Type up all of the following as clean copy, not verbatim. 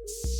Hey!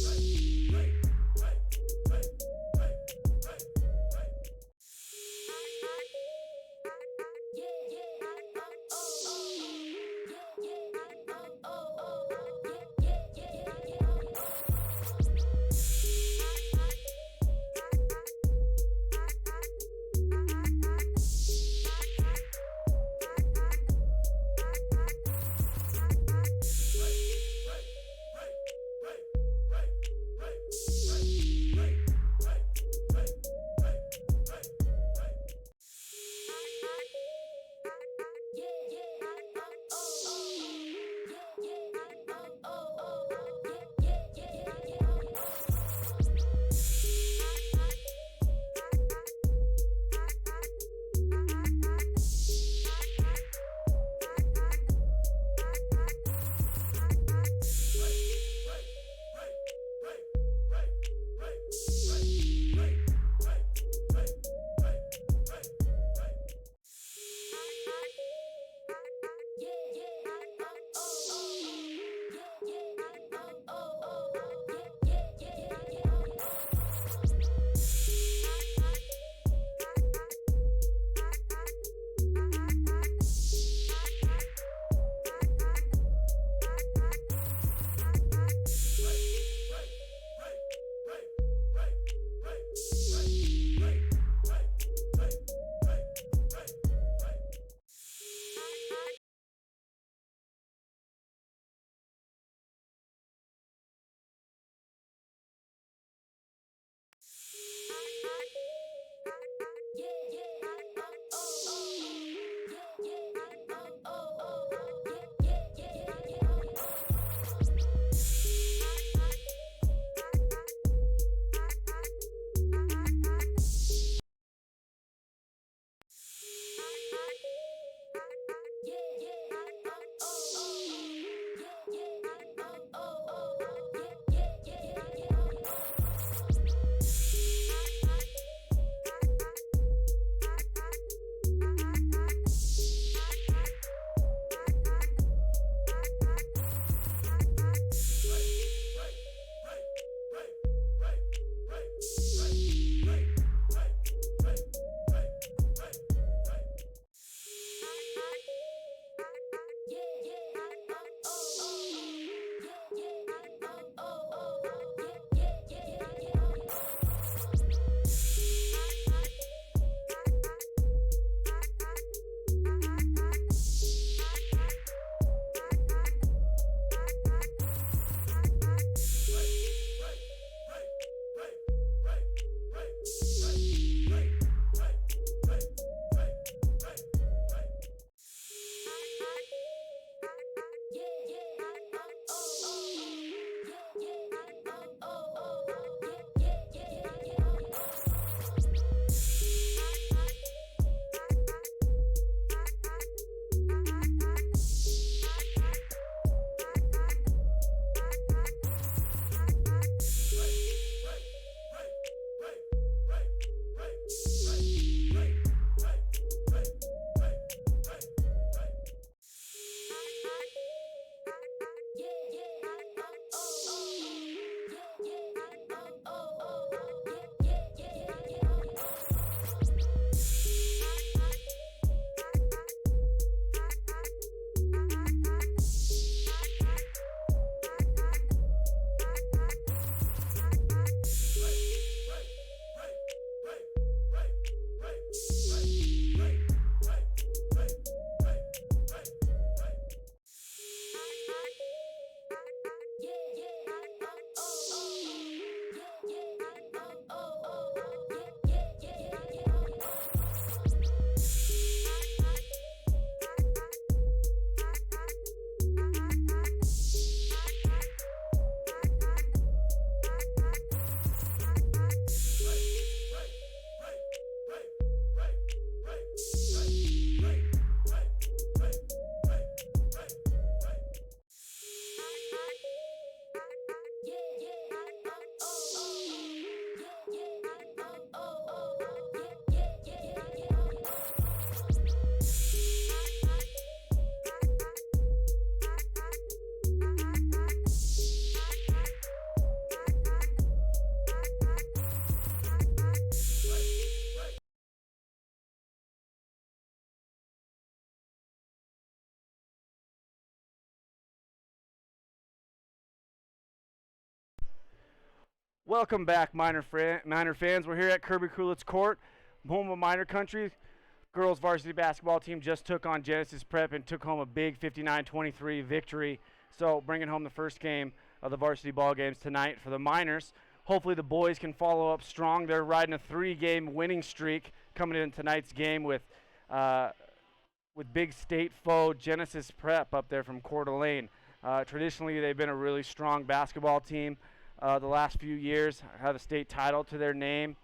Welcome back, Miner fans. We're here at Kirby Coolidge Court, home of Miner Country. Girls varsity basketball team just took on Genesis Prep and took home a big 59-23 victory. So bringing home the first game of the varsity ball games tonight for the Miners. Hopefully the boys can follow up strong. They're riding a 3-game winning streak coming in tonight's game with big state foe Genesis Prep up there from Coeur d'Alene. Traditionally, they've been a really strong basketball team. The last few years have a state title to their name.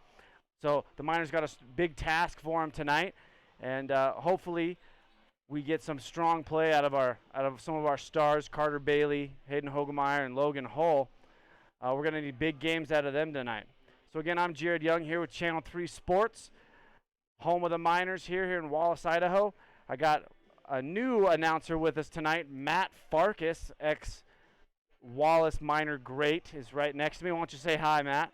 So the Miners got a big task for them tonight, and hopefully we get some strong play out of some of our stars, Carter Bailey, Hayden Hogemeyer, and Logan Hull. We're going to need big games out of them tonight. So again, I'm Jared Young here with Channel 3 Sports, home of the Miners here in Wallace, Idaho. I got a new announcer with us tonight, Matt Farkas, Wallace Miner great, is right next to me. Why don't you say hi, Matt?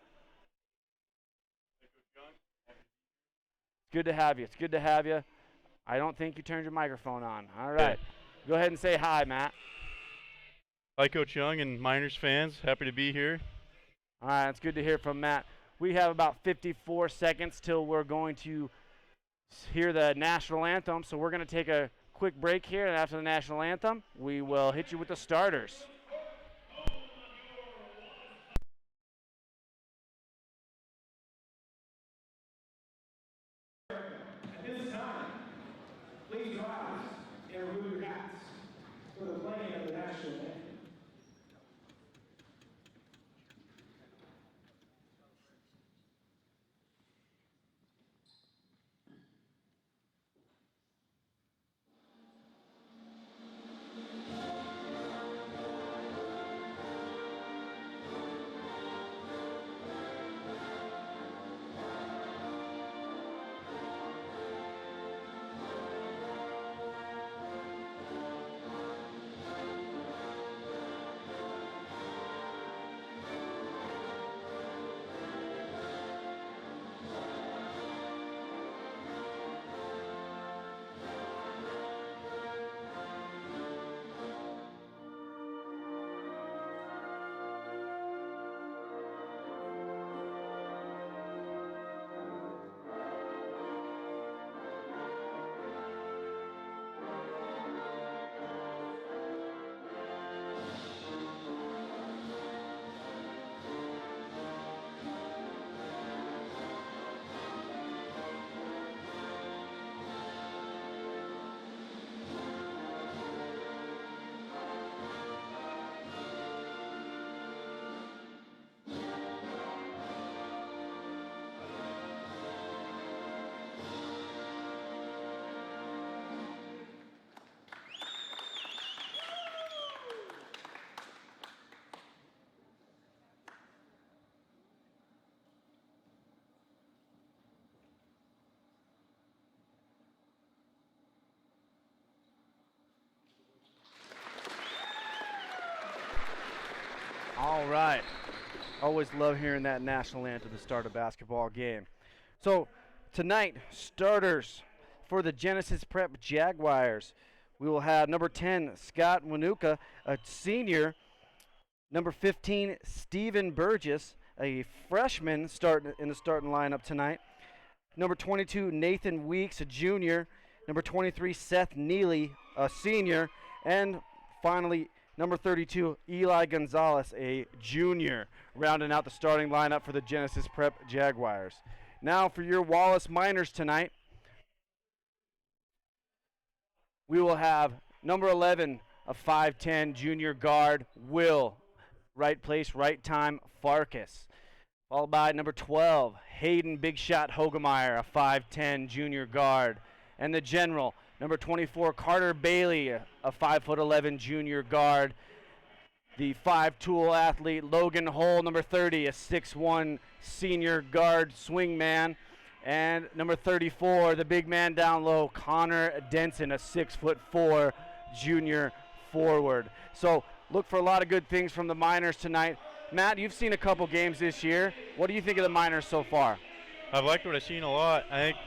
It's good to have you. It's good to have you. I don't think you turned your microphone on. All right. Go ahead and say hi, Matt. Hi, Coach Young and Miners fans. Happy to be here. All right. It's good to hear from Matt. We have about 54 seconds till we're going to hear the national anthem. So we're going to take a quick break here, and after the national anthem, we will hit you with the starters. All right. Always love hearing that national anthem to start a basketball game. So tonight, starters for the Genesis Prep Jaguars. We will have number 10, Scott Wanuka, a senior. Number 15, Stephen Burgess, a freshman, starting in the starting lineup tonight. Number 22, Nathan Weeks, a junior. Number 23, Seth Neely, a senior. And finally, number 32, Eli Gonzalez, a junior, rounding out the starting lineup for the Genesis Prep Jaguars. Now for your Wallace Miners tonight, we will have number 11, a 5'10 junior guard, Will, right place, right time, Farkas. Followed by number 12, Hayden Big Shot Hogemeyer, a 5'10 junior guard. And the general, number 24, Carter Bailey, a 5'11 junior guard. The 5-tool athlete, Logan Hull, number 30, a 6'1 senior guard swingman. And number 34, the big man down low, Connor Denson, a 6'4 junior forward. So look for a lot of good things from the Miners tonight. Matt, you've seen a couple games this year. What do you think of the Miners so far? I've liked what I've seen a lot. I think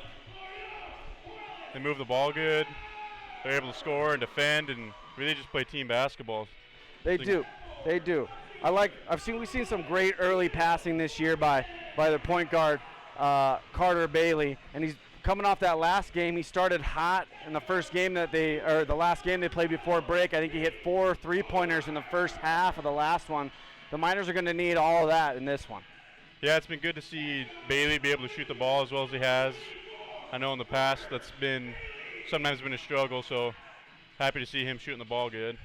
they move the ball good. They're able to score and defend and really just play team basketball. They do. We've seen some great early passing this year by their point guard Carter Bailey, and he's coming off that last game. He started hot in the the last game they played before break. I think he hit 4 3-pointers in the first half of the last one. The Miners are going to need all of that in this one. Yeah, it's been good to see Bailey be able to shoot the ball as well as he has. I know in the past that's sometimes been a struggle, so happy to see him shooting the ball good.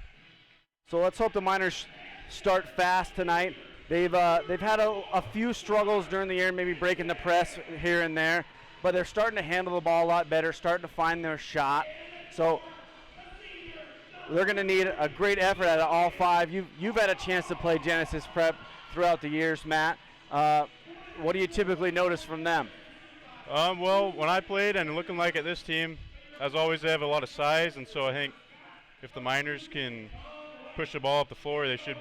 So let's hope the Miners start fast tonight. They've had a few struggles during the year, maybe breaking the press here and there, but they're starting to handle the ball a lot better, starting to find their shot. So they're going to need a great effort out of all 5. You've had a chance to play Genesis Prep throughout the years, Matt. What do you typically notice from them? Well, when I played and looking like at this team, as always, they have a lot of size, and so I think if the Miners can push the ball up the floor, they should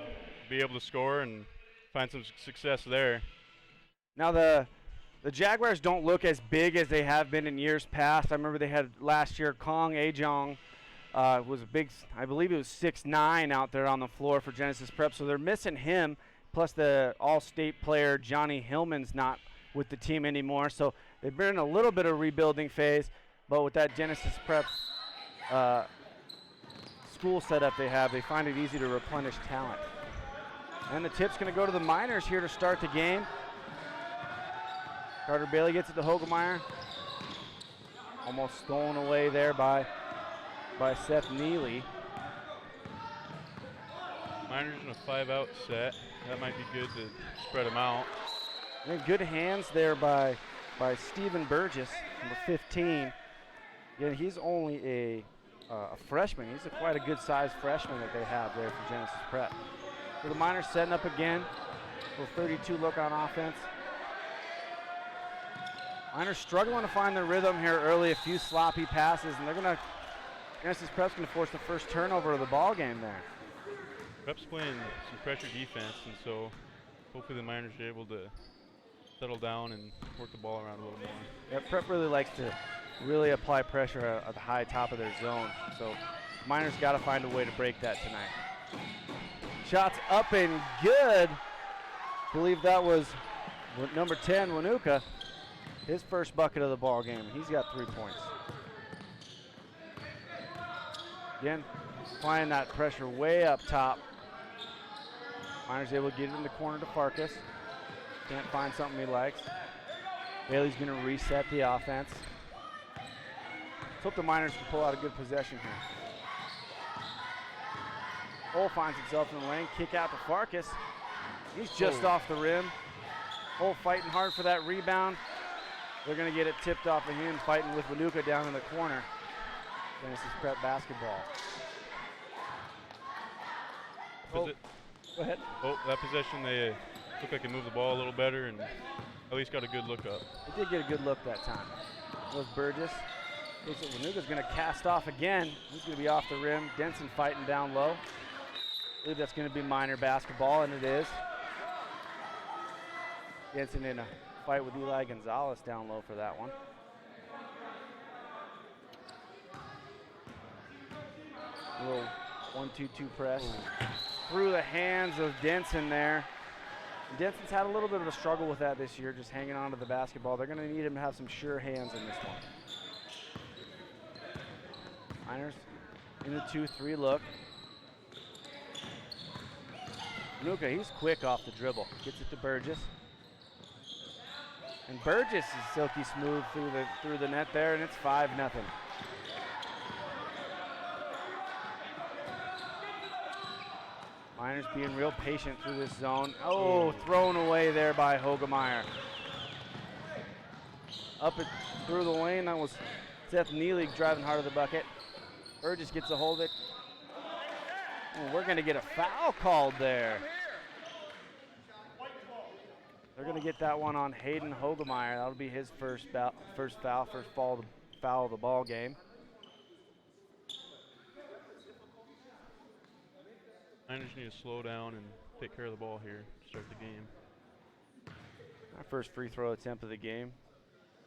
be able to score and find some success there. Now the Jaguars don't look as big as they have been in years past. I remember they had last year Kong Ajong was a big, I believe it was 6'9" out there on the floor for Genesis Prep, so they're missing him. Plus the all-state player Johnny Hillman's not with the team anymore, so they've been in a little bit of rebuilding phase. But with that Genesis Prep school setup they have, they find it easy to replenish talent. And the tip's going to go to the Miners here to start the game. Carter Bailey gets it to Hogemeyer. Almost stolen away there by Seth Neely. Miners in a 5-out set. That might be good to spread them out. And good hands there by Stephen Burgess, number 15. Yeah, he's only a freshman. He's quite a good-sized freshman that they have there for Genesis Prep. So the Miners setting up again. Little 32 look on offense. Miners struggling to find their rhythm here early. A few sloppy passes, and Genesis Prep's going to force the first turnover of the ball game there. Prep's playing some pressure defense, and so hopefully the Miners are able to settle down and work the ball around a little more. Yeah, Prep really likes to really apply pressure at the high top of their zone. So Miners got to find a way to break that tonight. Shots up and good. I believe that was number 10, Wanuka. His first bucket of the ball game. He's got 3 points. Again, applying that pressure way up top. Miners able to get it in the corner to Farkas. Can't find something he likes. Bailey's going to reset the offense. Let's hope the Miners can pull out a good possession here. Cole finds himself in the lane. Kick out to Farkas. He's just off the rim. Cole fighting hard for that rebound. They're going to get it tipped off of him, fighting with Wanuka down in the corner. Genesis Prep basketball. Go ahead. Oh, that possession, they look like they moved the ball a little better and at least got a good look up. They did get a good look that time. That was Burgess. Wanuka's going to cast off again. He's going to be off the rim. Denson fighting down low. I believe that's going to be Miner basketball, and it is. Denson in a fight with Eli Gonzalez down low for that one. A little 1-2-2 press. Through the hands of Denson there. And Denson's had a little bit of a struggle with that this year, just hanging on to the basketball. They're going to need him to have some sure hands in this one. Miners in the 2-3 look. Wanuka, he's quick off the dribble. Gets it to Burgess. And Burgess is silky smooth through the net there, and it's 5-0. Miners being real patient through this zone. Oh, thrown away there by Hogemeyer. Up it through the lane. That was Seth Neely driving hard to the bucket. Burgess gets a hold of it. Oh, we're going to get a foul called there. They're going to get that one on Hayden Hogemeyer. That'll be his first foul, first foul of the ball game. Miners need to slow down and take care of the ball here to start the game. Our first free throw attempt of the game.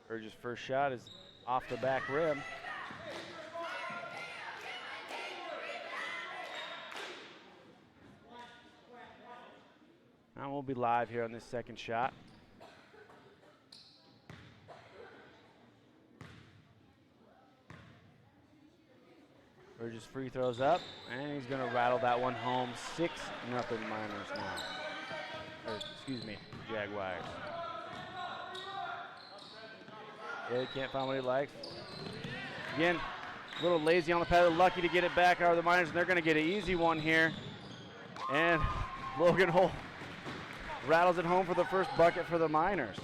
Burgess' first shot is off the back rim. And we'll be live here on this second shot. Burgess free throws up, and he's going to rattle that one home. 6-0 Miners now. Or, excuse me, Jaguars. Yeah, he can't find what he likes. Again, a little lazy on the pedal, lucky to get it back out of the Miners, and they're going to get an easy one here. And Logan Holt rattles it home for the first bucket for the Miners.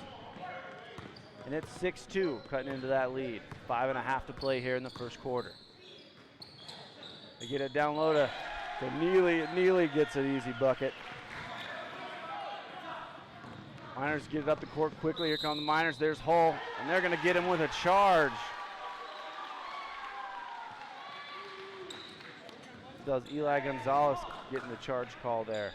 And it's 6-2, cutting into that lead. 5.5 to play here in the first quarter. They get it down low to Neely. Neely gets an easy bucket. Miners get it up the court quickly. Here come the Miners. There's Hull, and they're going to get him with a charge. Does Eli Gonzalez getting the charge call there?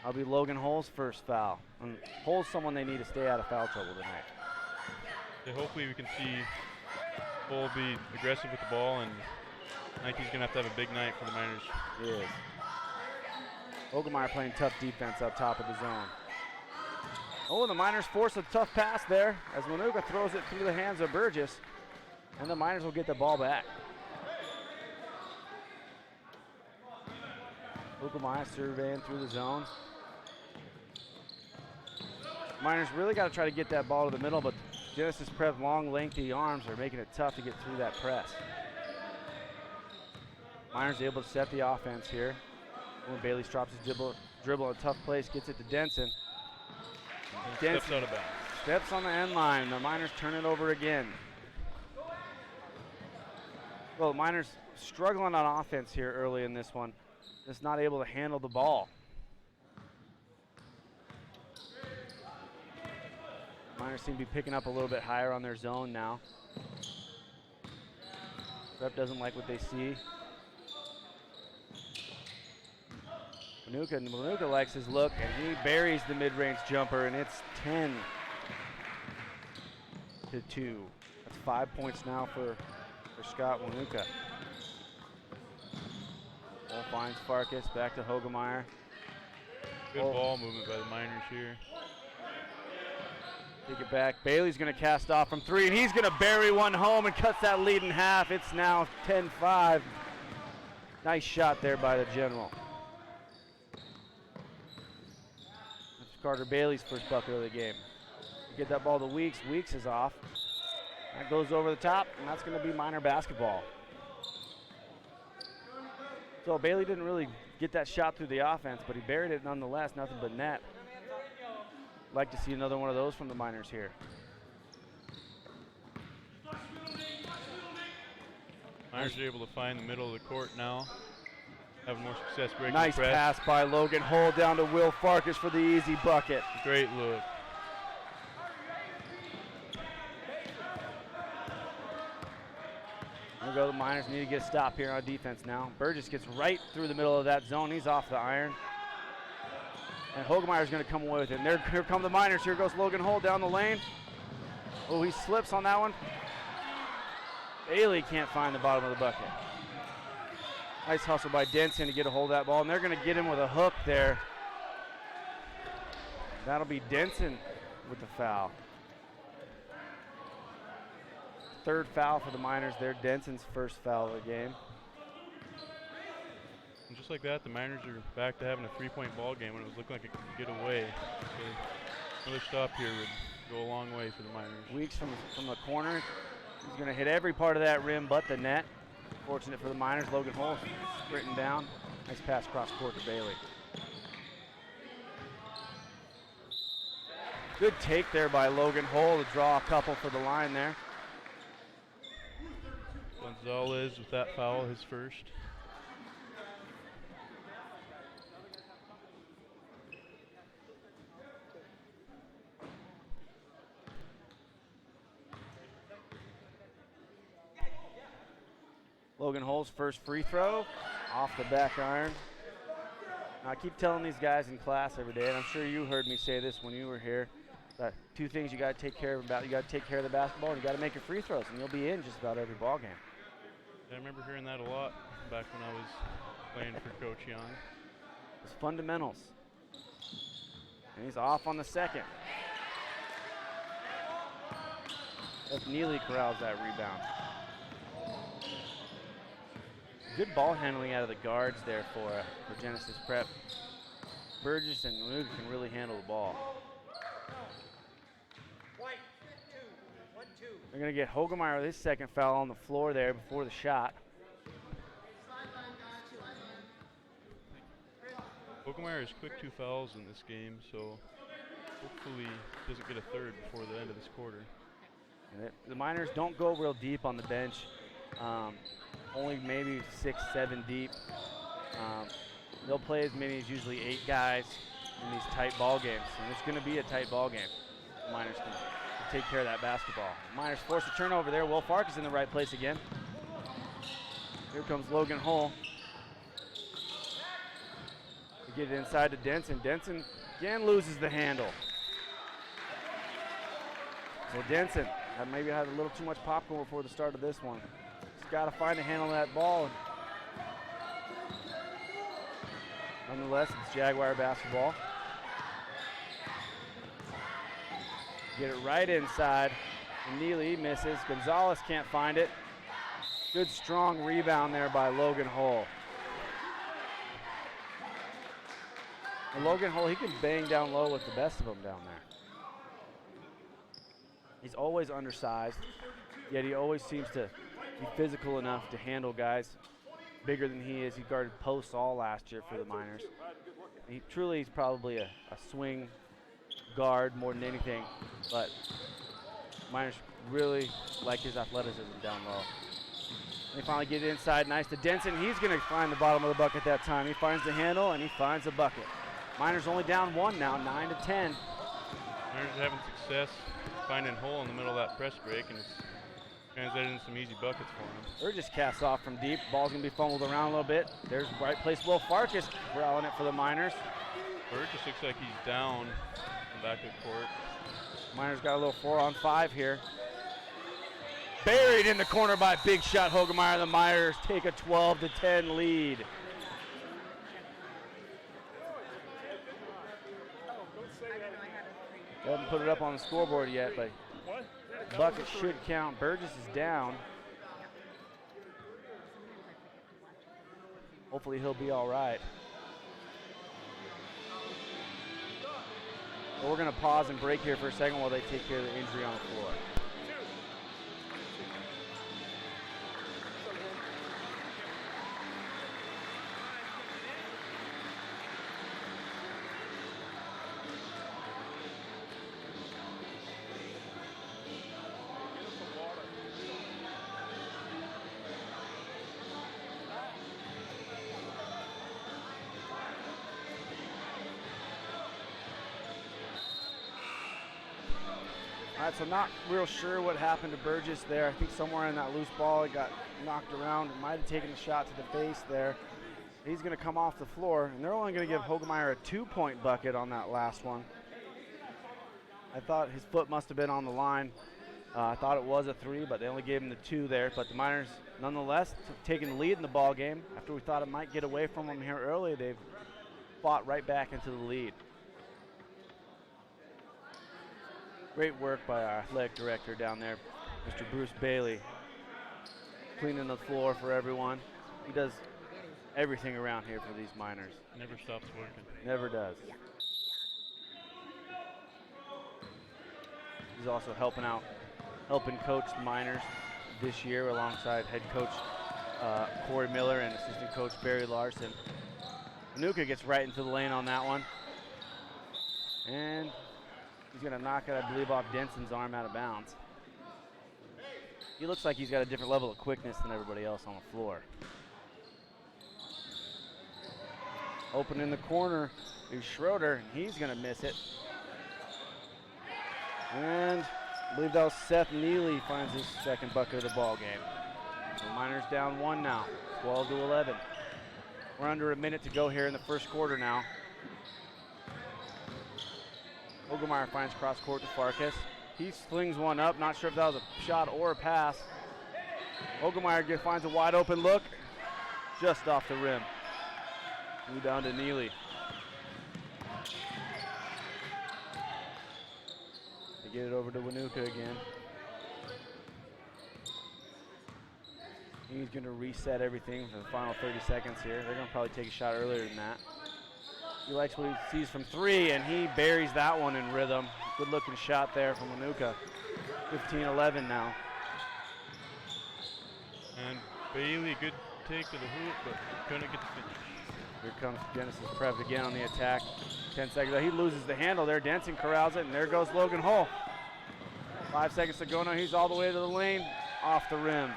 That'll be Logan Hull's first foul. And Hull's someone they need to stay out of foul trouble tonight. Yeah, hopefully we can see Hull be aggressive with the ball, and I think he's going to have a big night for the Miners. He is. Hogemeyer playing tough defense up top of the zone. Oh, and the Miners force a tough pass there as Manuka throws it through the hands of Burgess, and the Miners will get the ball back. Hogemeyer surveying through the zone. Miners really got to try to get that ball to the middle, but Genesis Prep's long, lengthy arms are making it tough to get through that press. Miners able to set the offense here. When Bailey drops his dribble in a tough place, gets it to Denson. Steps out of bounds. Steps on the end line. The Miners turn it over again. Well, the Miners struggling on offense here early in this one. Just not able to handle the ball. Miners seem to be picking up a little bit higher on their zone now. Rep doesn't like what they see. Manuka likes his look, and he buries the mid-range jumper, and it's 10-2. That's 5 points now for Scott Manuka. Ball finds Farkas, back to Hogemeyer. Good ball movement by the Miners here. Take it back. Bailey's going to cast off from 3, and he's going to bury one home and cuts that lead in half. It's now 10-5. Nice shot there by the General. That's Carter Bailey's first bucket of the game. Get that ball to Weeks. Weeks is off. That goes over the top, and that's going to be Miner basketball. So Bailey didn't really get that shot through the offense, but he buried it nonetheless. Nothing but net. Like to see another one of those from the Miners here. Miners are able to find the middle of the court now. Having more success breaking nice press. Pass by Logan Hull down to Will Farkas for the easy bucket. Great look. There we go, the Miners need to get a stop here on defense now. Burgess gets right through the middle of that zone. He's off the iron. And Hogemeyer's going to come away with it. And here come the Miners. Here goes Logan Hull down the lane. Oh, he slips on that one. Bailey can't find the bottom of the bucket. Nice hustle by Denson to get a hold of that ball. And they're going to get him with a hook there. That'll be Denson with the foul. Third foul for the Miners there. Denson's first foul of the game. And just like that, the Miners are back to having a 3-point ball game when it was looking like it could get away. So another stop here would go a long way for the Miners. Weeks from the corner. He's going to hit every part of that rim but the net. Fortunate for the Miners. Logan Hull sprinting down. Nice pass across court to Bailey. Good take there by Logan Hull to draw a couple for the line there. Gonzalez with that foul, his first. Logan Hull's first free throw off the back iron. Now, I keep telling these guys in class every day, and I'm sure you heard me say this when you were here, that two things you got to take care of about. You got to take care of the basketball, and you got to make your free throws, and you'll be in just about every ball game. I remember hearing that a lot back when I was playing for Coach Young. It's fundamentals. And he's off on the second. If Neely corrals that rebound. Good ball handling out of the guards there for Genesis Prep. Burgess and Luke can really handle the ball. They're going to get Hogemeyer with his second foul on the floor there before the shot. Hogemeyer has quick 2 fouls in this game, so hopefully he doesn't get a third before the end of this quarter. And the Miners don't go real deep on the bench. Only maybe 6, 7 deep. They'll play as many as usually 8 guys in these tight ball games, and it's going to be a tight ball game. The Miners can take care of that basketball. The Miners force a turnover there. Will Fark is in the right place again. Here comes Logan Hull. We get it inside to Denson. Denson again loses the handle. So Denson maybe had a little too much popcorn before the start of this one. He's got to find a handle on that ball. Nonetheless, it's Jaguar basketball. Get it right inside. And Neely misses. Gonzalez can't find it. Good strong rebound there by Logan Hull. And Logan Hull, he can bang down low with the best of them down there. He's always undersized, yet he always seems to be physical enough to handle guys bigger than he is. He guarded posts all last year for the Miners. He's probably a swing guard more than anything, but Miners really like his athleticism down low. They finally get it inside, nice to Denson. He's going to find the bottom of the bucket that time. He finds the handle and he finds the bucket. Miners only down 1 now, 9-10. Miners are having success finding Hull in the middle of that press break, and it's translated into some easy buckets for him. Burgess casts off from deep. Ball's going to be fumbled around a little bit. There's right place. Will Farkas corralling it for the Miners. Burgess looks like he's down in the back of the court. Miners got a little 4-on-5 here. Buried in the corner by big shot Hogemeyer. The Miners take a 12-10 lead. They haven't put it up on the scoreboard yet, but bucket should count. Burgess is down. Hopefully he'll be all right. But we're going to pause and break here for a second while they take care of the injury on the floor. All right, so not real sure what happened to Burgess there. I think somewhere in that loose ball it got knocked around. It might have taken a shot to the face there. He's going to come off the floor, and they're only going to give Hogemeyer a 2-point bucket on that last one. I thought his foot must have been on the line. I thought it was a 3, but they only gave him the 2 there. But the Miners, nonetheless, taking the lead in the ball game. After we thought it might get away from them here early, they've fought right back into the lead. Great work by our athletic director down there, Mr. Bruce Bailey, cleaning the floor for everyone. He does everything around here for these Miners. Never stops working. Never does. He's also helping coach the Miners this year alongside head coach Corey Miller and assistant coach Barry Larson. Manuka gets right into the lane on that one. And he's going to knock it, I believe, off Denson's arm out of bounds. He looks like he's got a different level of quickness than everybody else on the floor. Open in the corner is Schroeder, and he's going to miss it. And I believe that was Seth Neely finds his second bucket of the ball game. So Miners down 1 now, 12-11. We're under a minute to go here in the first quarter now. Hogemeyer finds cross court to Farkas. He slings one up, not sure if that was a shot or a pass. Hogemeyer finds a wide open look, just off the rim. Rebound to Neely. get it over to Wanuka again. He's going to reset everything for the final 30 seconds here. They're going to probably take a shot earlier than that. He likes what he sees from 3, and he buries that one in rhythm. Good looking shot there from Wanuka. 15-11 now. And Bailey, good take to the hoop, but couldn't get the finish. Here comes Genesis Prep again on the attack. 10 seconds. He loses the handle there. Denson corrals it, and there goes Logan Hull. 5 seconds to go now. He's all the way to the lane, off the rim.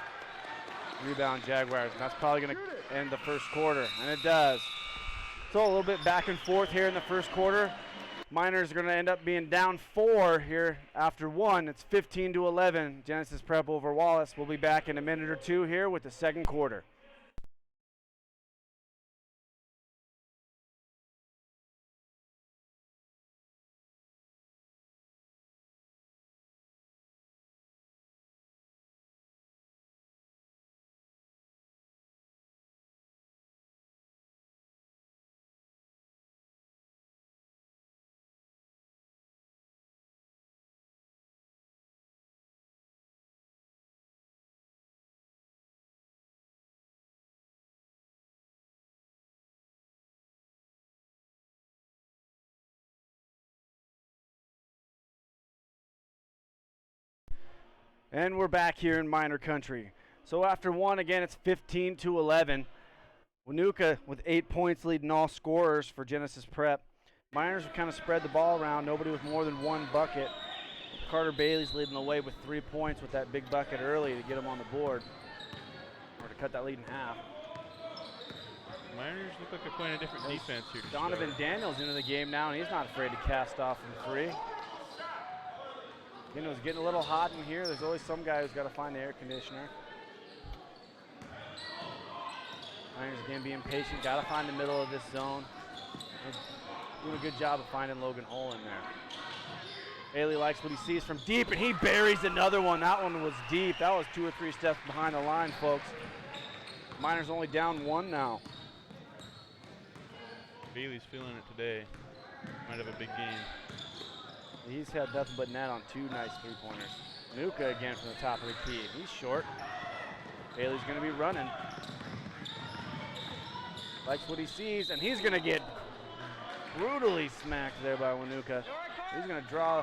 Rebound Jaguars, and that's probably going to end the first quarter, and it does. So a little bit back and forth here in the first quarter. Miners are going to end up being down 4 here after 1. It's 15-11. Genesis Prep over Wallace. We'll be back in a minute or two here with the second quarter. And we're back here in Miner Country. So after 1, again, it's 15-11. Wanuka with 8 points leading all scorers for Genesis Prep. Miners have kind of spread the ball around. Nobody with more than 1 bucket. Carter Bailey's leading the way with 3 points with that big bucket early to get him on the board, or to cut that lead in half. Miners look like they're playing a different defense here. Donovan Daniels into the game now, and he's not afraid to cast off from 3. You know, it's getting a little hot in here. There's always some guy who's got to find the air conditioner. Miners again being patient. Got to find the middle of this zone. Doing a good job of finding Logan Hull in there. Bailey likes what he sees from deep, and he buries another one. That one was deep. That was 2 or 3 steps behind the line, folks. Miners only down 1 now. Bailey's feeling it today. Might have a big game. He's had nothing but net on 2 nice 3-pointers. Nuka again from the top of the key. He's short. Bailey's going to be running. Likes what he sees, and he's going to get brutally smacked there by Wanuka. He's going to draw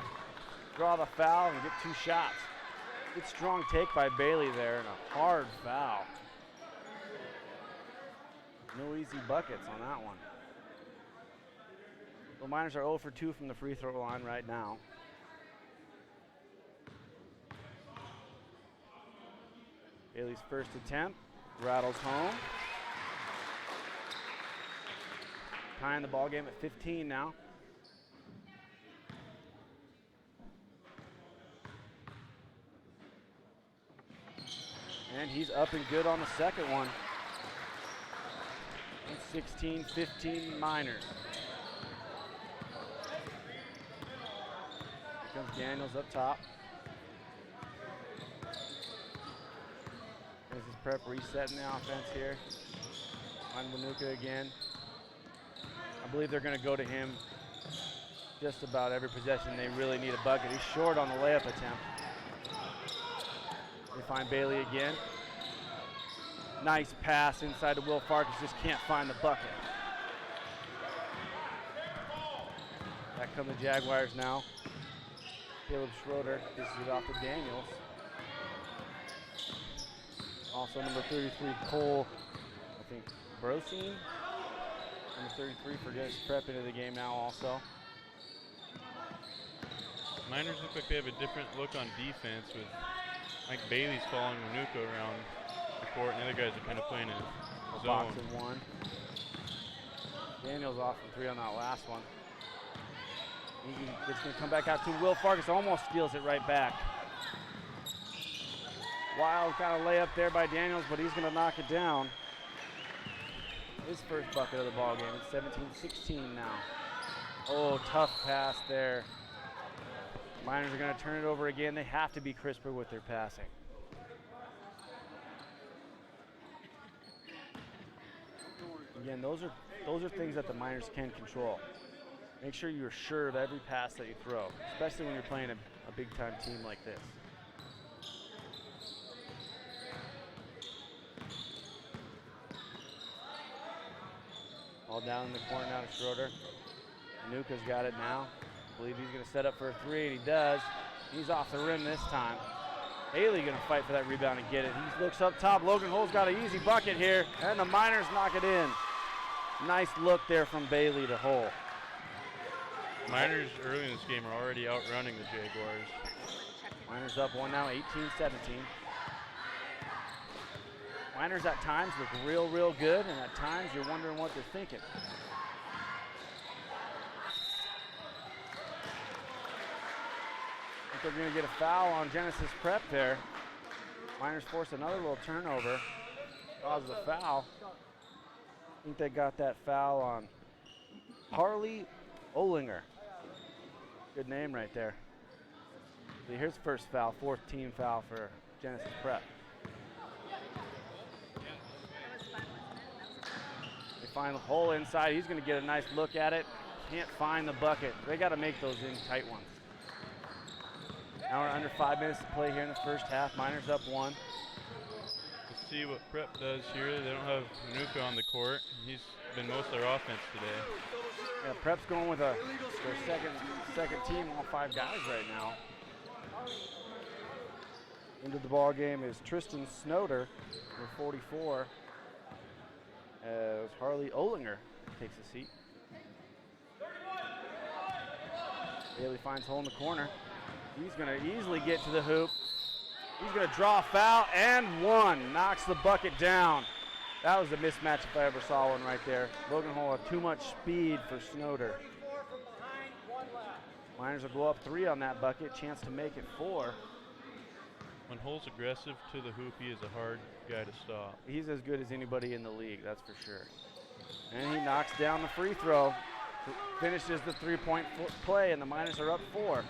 the foul and get 2 shots. Good strong take by Bailey there, and a hard foul. No easy buckets on that one. The Miners are 0 for 2 from the free throw line right now. Bailey's first attempt rattles home. Tying the ball game at 15 now. And he's up and good on the second one. 16-15 Miners. Here comes Daniels up top. This is Prep resetting the offense here. On Wanuka again. I believe they're going to go to him just about every possession. They really need a bucket. He's short on the layup attempt. They find Bailey again. Nice pass inside to Will Farkas, just can't find the bucket. Back come the Jaguars now. Caleb Schroeder gives it off to Daniels. Also number 33, Cole, I think, Brosine. Number 33 for Genesis Prep into the game now also. Miners look like they have a different look on defense with Mike Bailey's following Wanuka around the court, and the other guys are kind of playing a zone. Box and 1. Daniels off from 3 on that last one. It's going to come back out to Will Farkas, almost steals it right back. Wild kind of layup there by Daniels, but he's going to knock it down. His first bucket of the ball game. It's 17-16 now. Oh, tough pass there. Miners are going to turn it over again. They have to be crisper with their passing. Again, those are things that the Miners can control. Make sure you're sure of every pass that you throw, especially when you're playing a big-time team like this. All down in the corner now to Schroeder. Nuka's got it now. I believe he's going to set up for a three, and he does. He's off the rim this time. Haley going to fight for that rebound and get it. He looks up top. Logan Hull's got an easy bucket here, and the Miners knock it in. Nice look there from Bailey to Hull. Miners early in this game are already outrunning the Jaguars. Miners up one now, 18-17. Miners at times look real good, and at times you're wondering what they're thinking. I think they're going to get a foul on Genesis Prep there. Miners force another little turnover, causes a foul. I think they got that foul on Harley Olinger. Good name right there. See, here's the first foul, fourth team foul for Genesis Prep. They find Hull inside. He's going to get a nice look at it. Can't find the bucket. They got to make those in tight ones. Now we're under 5 minutes to play here in the first half. Miners up one. Let's see what Prep does here. They don't have Nuka on the court. He's been most of their offense today. Yeah, Prep's going with their second team, all 5 guys right now. Into the ball game is Tristan Snowder, number 44. As Harley Olinger takes a seat. Bailey finds Hull in the corner. He's going to easily get to the hoop. He's going to draw a foul, and one. Knocks the bucket down. That was a mismatch if I ever saw one right there. Logan Hull had too much speed for Snowder. Miners will go up 3 on that bucket. Chance to make it 4. When Hull's aggressive to the hoop, he is a hard guy to stop. He's as good as anybody in the league, that's for sure. And he knocks down the free throw. Finishes the 3-point play, and the Miners are up 4.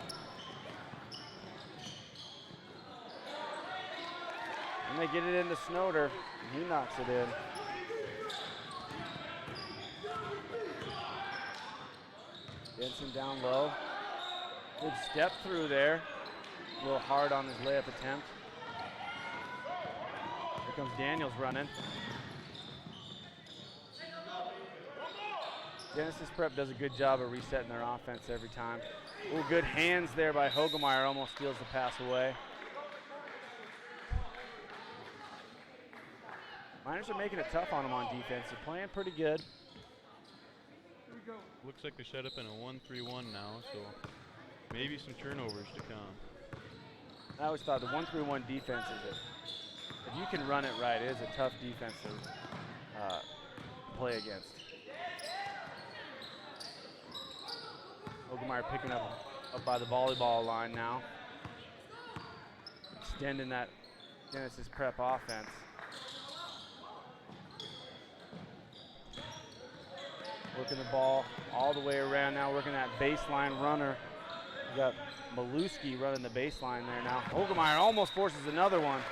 And they get it into Snowder. He knocks it in. Denson down low. Good step through there. A little hard on his layup attempt. Here comes Daniels running. Genesis Prep does a good job of resetting their offense every time. Ooh, good hands there by Hogemeyer. Almost steals the pass away. Miners are making it tough on them on defense. They're playing pretty good. Looks like they're set up in a 1-3-1 now, so maybe some turnovers to come. I always thought the 1-3-1 defense is if you can run it right, it is a tough defense to play against. Hogemeyer picking up by the volleyball line now. Extending that Genesis Prep offense. Working the ball all the way around now, working that baseline runner. We got Maluski running the baseline there now. Hogemeyer almost forces another one.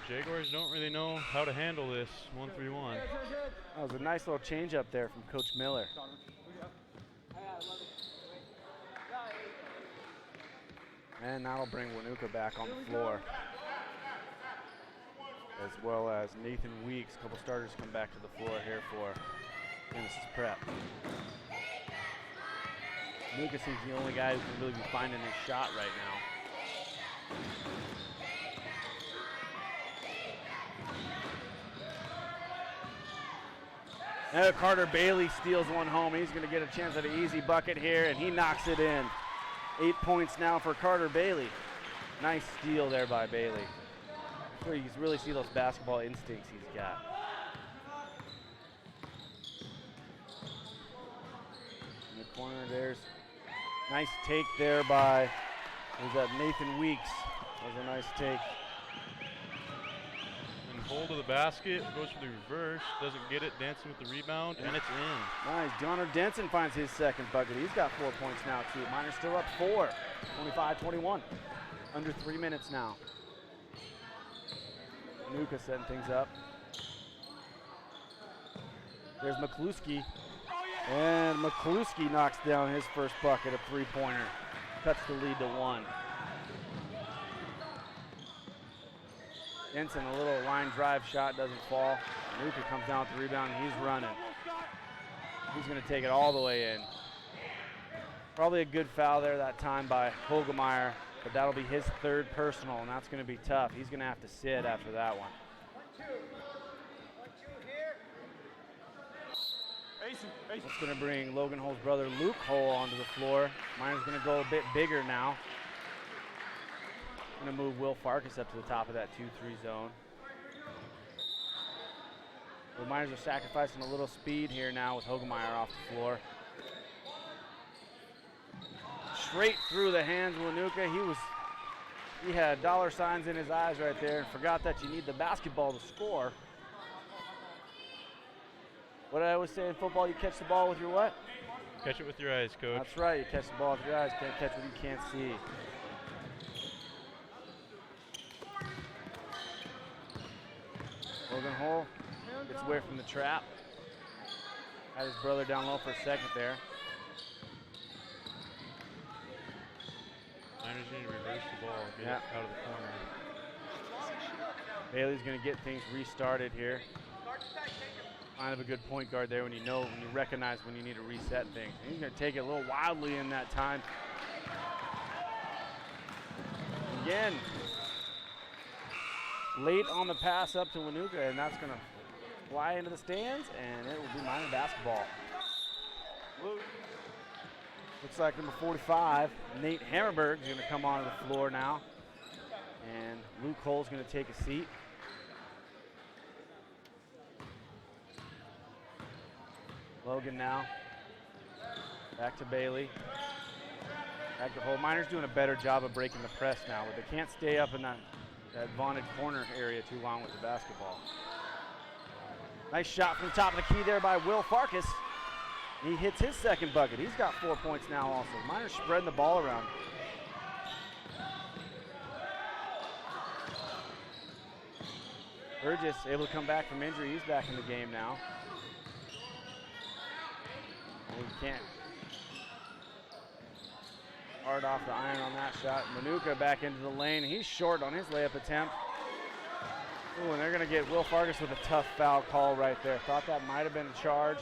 Jaguars don't really know how to handle this 1-3-1. That was a nice little change up there from Coach Miller. And that'll bring Wanuka back on the floor. As well as Nathan Weeks. A couple starters come back to the floor here for Genesis Prep. Wanuka seems the only guy who can really be finding his shot right now. Now Carter Bailey steals one home. He's going to get a chance at an easy bucket here, and he knocks it in. 8 points now for Carter Bailey. Nice steal there by Bailey. You can really see those basketball instincts he's got. In the corner, there's nice take there by Nathan Weeks. That was a nice take. Hold of the basket, goes for the reverse, doesn't get it, Denson with the rebound, and it's in. Nice, Donner Denson finds his second bucket. He's got 4 points now too. Miners still up 4, 25-21. Under 3 minutes now. Nuka setting things up. There's McCluskey. And McCluskey knocks down his first bucket, a three-pointer. Cuts the lead to 1. Jensen, a little line drive shot, doesn't fall. Nuka comes down with the rebound, and he's running. He's going to take it all the way in. Probably a good foul there that time by Hogemeyer, but that'll be his third personal, and that's going to be tough. He's going to have to sit after that one. That's going to bring Logan Hull's brother Luke Hull onto the floor. Miner's going to go a bit bigger now. Going to move Will Farkas up to the top of that 2-3 zone. The Miners are sacrificing a little speed here now with Hogemeyer off the floor. Straight through the hands of Lanuka. He had dollar signs in his eyes right there and forgot that you need the basketball to score. What did I always say in football? You catch the ball with your what? Catch it with your eyes, Coach. That's right. You catch the ball with your eyes. Can't catch what you can't see. Logan Hull gets away from the trap. Had his brother down low for a second there. Miners need to reverse the ball, get it out of the corner. Bailey's going to get things restarted here. Kind of a good point guard there when you recognize when you need to reset things. And he's going to take it a little wildly in that time. Again, late on the pass up to Lanuka, and that's going to fly into the stands, and it will be Miner basketball. Looks like number 45, Nate Hammerberg, is going to come onto the floor now. And Luke Hull's going to take a seat. Logan now. Back to Bailey. Back to Hull. Miner's doing a better job of breaking the press now, but they can't stay up in that vaunted corner area too long with the basketball. Nice shot from the top of the key there by Will Farkas. He hits his second bucket. He's got 4 points now also. Miner's spreading the ball around. Burgess able to come back from injury. He's back in the game now. He can't. Hard off the iron on that shot. Manuka back into the lane. He's short on his layup attempt. Ooh, and they're going to get Will Farkas with a tough foul call right there. Thought that might have been a charge.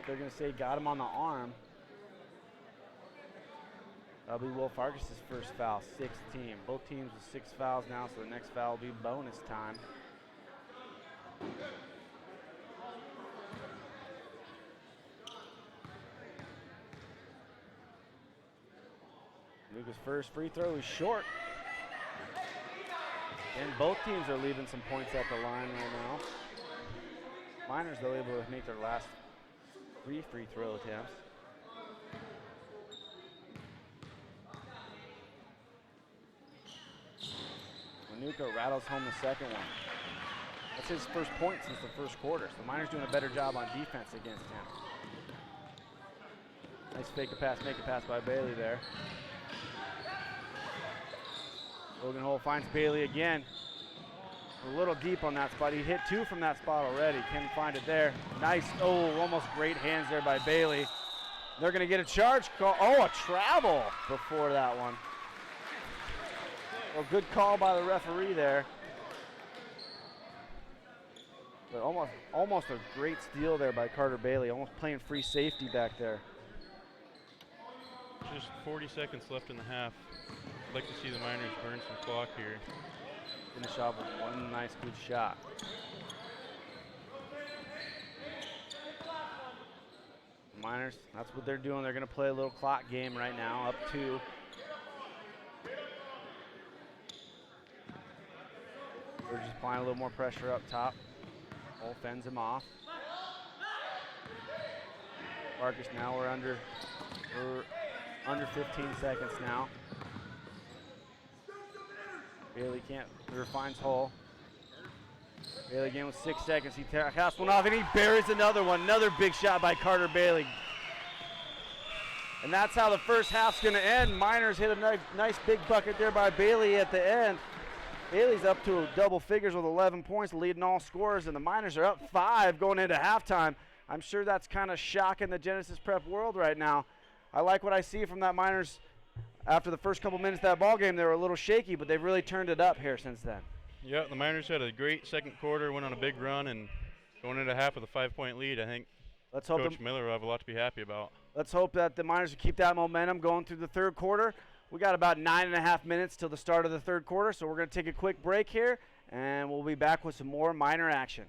They're going to say got him on the arm. That'll be Will Farkas' first foul, 6th team. Both teams with 6 fouls now, so the next foul will be bonus time. Luca's first free throw is short. And both teams are leaving some points at the line right now. Miners, though, able to make their last 3 free throw attempts. Manuka rattles home the second one. That's his first point since the first quarter. So the Miners doing a better job on defense against him. Nice fake a pass, make a pass by Bailey there. Logan Hull finds Bailey again. A little deep on that spot. He hit 2 from that spot already. Can't find it there. Nice, almost great hands there by Bailey. They're going to get a charge call. Oh, a travel before that one. Well, good call by the referee there. But almost a great steal there by Carter Bailey. Almost playing free safety back there. Just 40 seconds left in the half. I'd like to see the Miners burn some clock here. Finish off with one nice good shot. Miners, that's what they're doing. They're going to play a little clock game right now, up 2. We're just applying a little more pressure up top. Hull fends him off. Farkas now, we're under 15 seconds now. Bailey finds Hull. Bailey again with 6 seconds. He casts one off and he buries another one. Another big shot by Carter Bailey. And that's how the first half's going to end. Miners hit a nice big bucket there by Bailey at the end. Bailey's up to double figures with 11 points, leading all scorers, and the Miners are up 5 going into halftime. I'm sure that's kind of shocking the Genesis Prep world right now. I like what I see from that Miners. After the first couple minutes of that ball game, they were a little shaky, but they've really turned it up here since then. Yeah, the Miners had a great second quarter, went on a big run, and going into half with a 5-point lead, I think Coach Miller will have a lot to be happy about. Let's hope that the Miners will keep that momentum going through the third quarter. We got about 9.5 minutes till the start of the third quarter, so we're going to take a quick break here, and we'll be back with some more Miner action.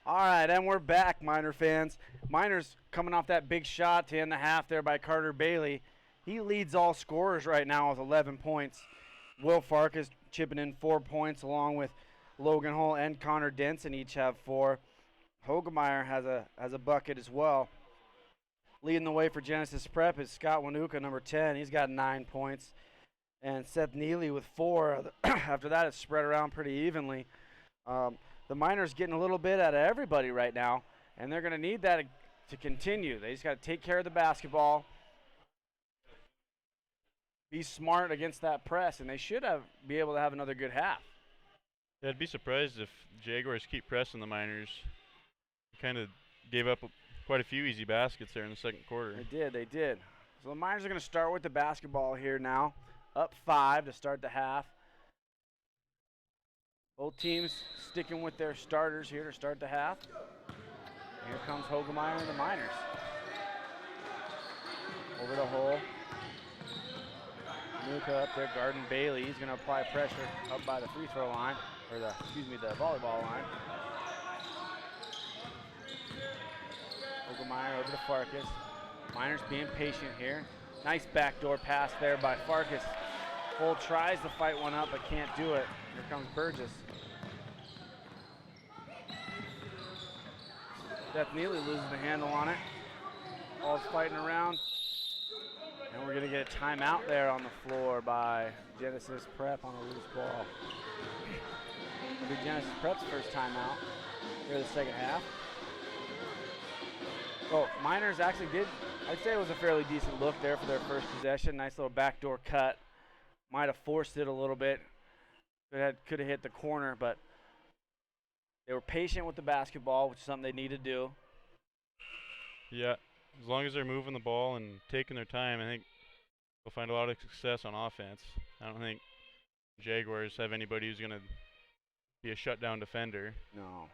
All right, and we're back, Miner fans. Miners coming off that big shot to end the half there by Carter Bailey. He leads all scorers right now with 11 points. Will Farkas chipping in 4 points along with Logan Hull and Connor Denson each have 4. Hogemeyer has a bucket as well. Leading the way for Genesis Prep is Scott Wanuka, number 10. He's got 9 points. And Seth Neely with 4. After that, it's spread around pretty evenly. The Miners getting a little bit out of everybody right now, and they're going to need that to continue. They just got to take care of the basketball, be smart against that press, and they should be able to have another good half. Yeah, I'd be surprised if Jaguars keep pressing the Miners. Kind of gave up quite a few easy baskets there in the second quarter. They did. So the Miners are going to start with the basketball here now, up 5 to start the half. Both teams sticking with their starters here to start the half. Here comes Hogemeyer and the Miners. Over the hole. Nuka up there guarding Bailey. He's going to apply pressure up by the free throw line, or the volleyball line. Hogemeyer over to Farkas. Miners being patient here. Nice backdoor pass there by Farkas. Hull tries to fight one up but can't do it. Here comes Burgess. Seth Neely loses the handle on it. Ball's fighting around. And we're going to get a timeout there on the floor by Genesis Prep on a loose ball. It'll be Genesis Prep's first timeout here in the second half. Oh, Miners actually did, I'd say it was a fairly decent look there for their first possession. Nice little backdoor cut. Might have forced it a little bit. Could have hit the corner, but they were patient with the basketball, which is something they need to do. Yeah, as long as they're moving the ball and taking their time, I think they'll find a lot of success on offense. I don't think Jaguars have anybody who's going to be a shutdown defender. No.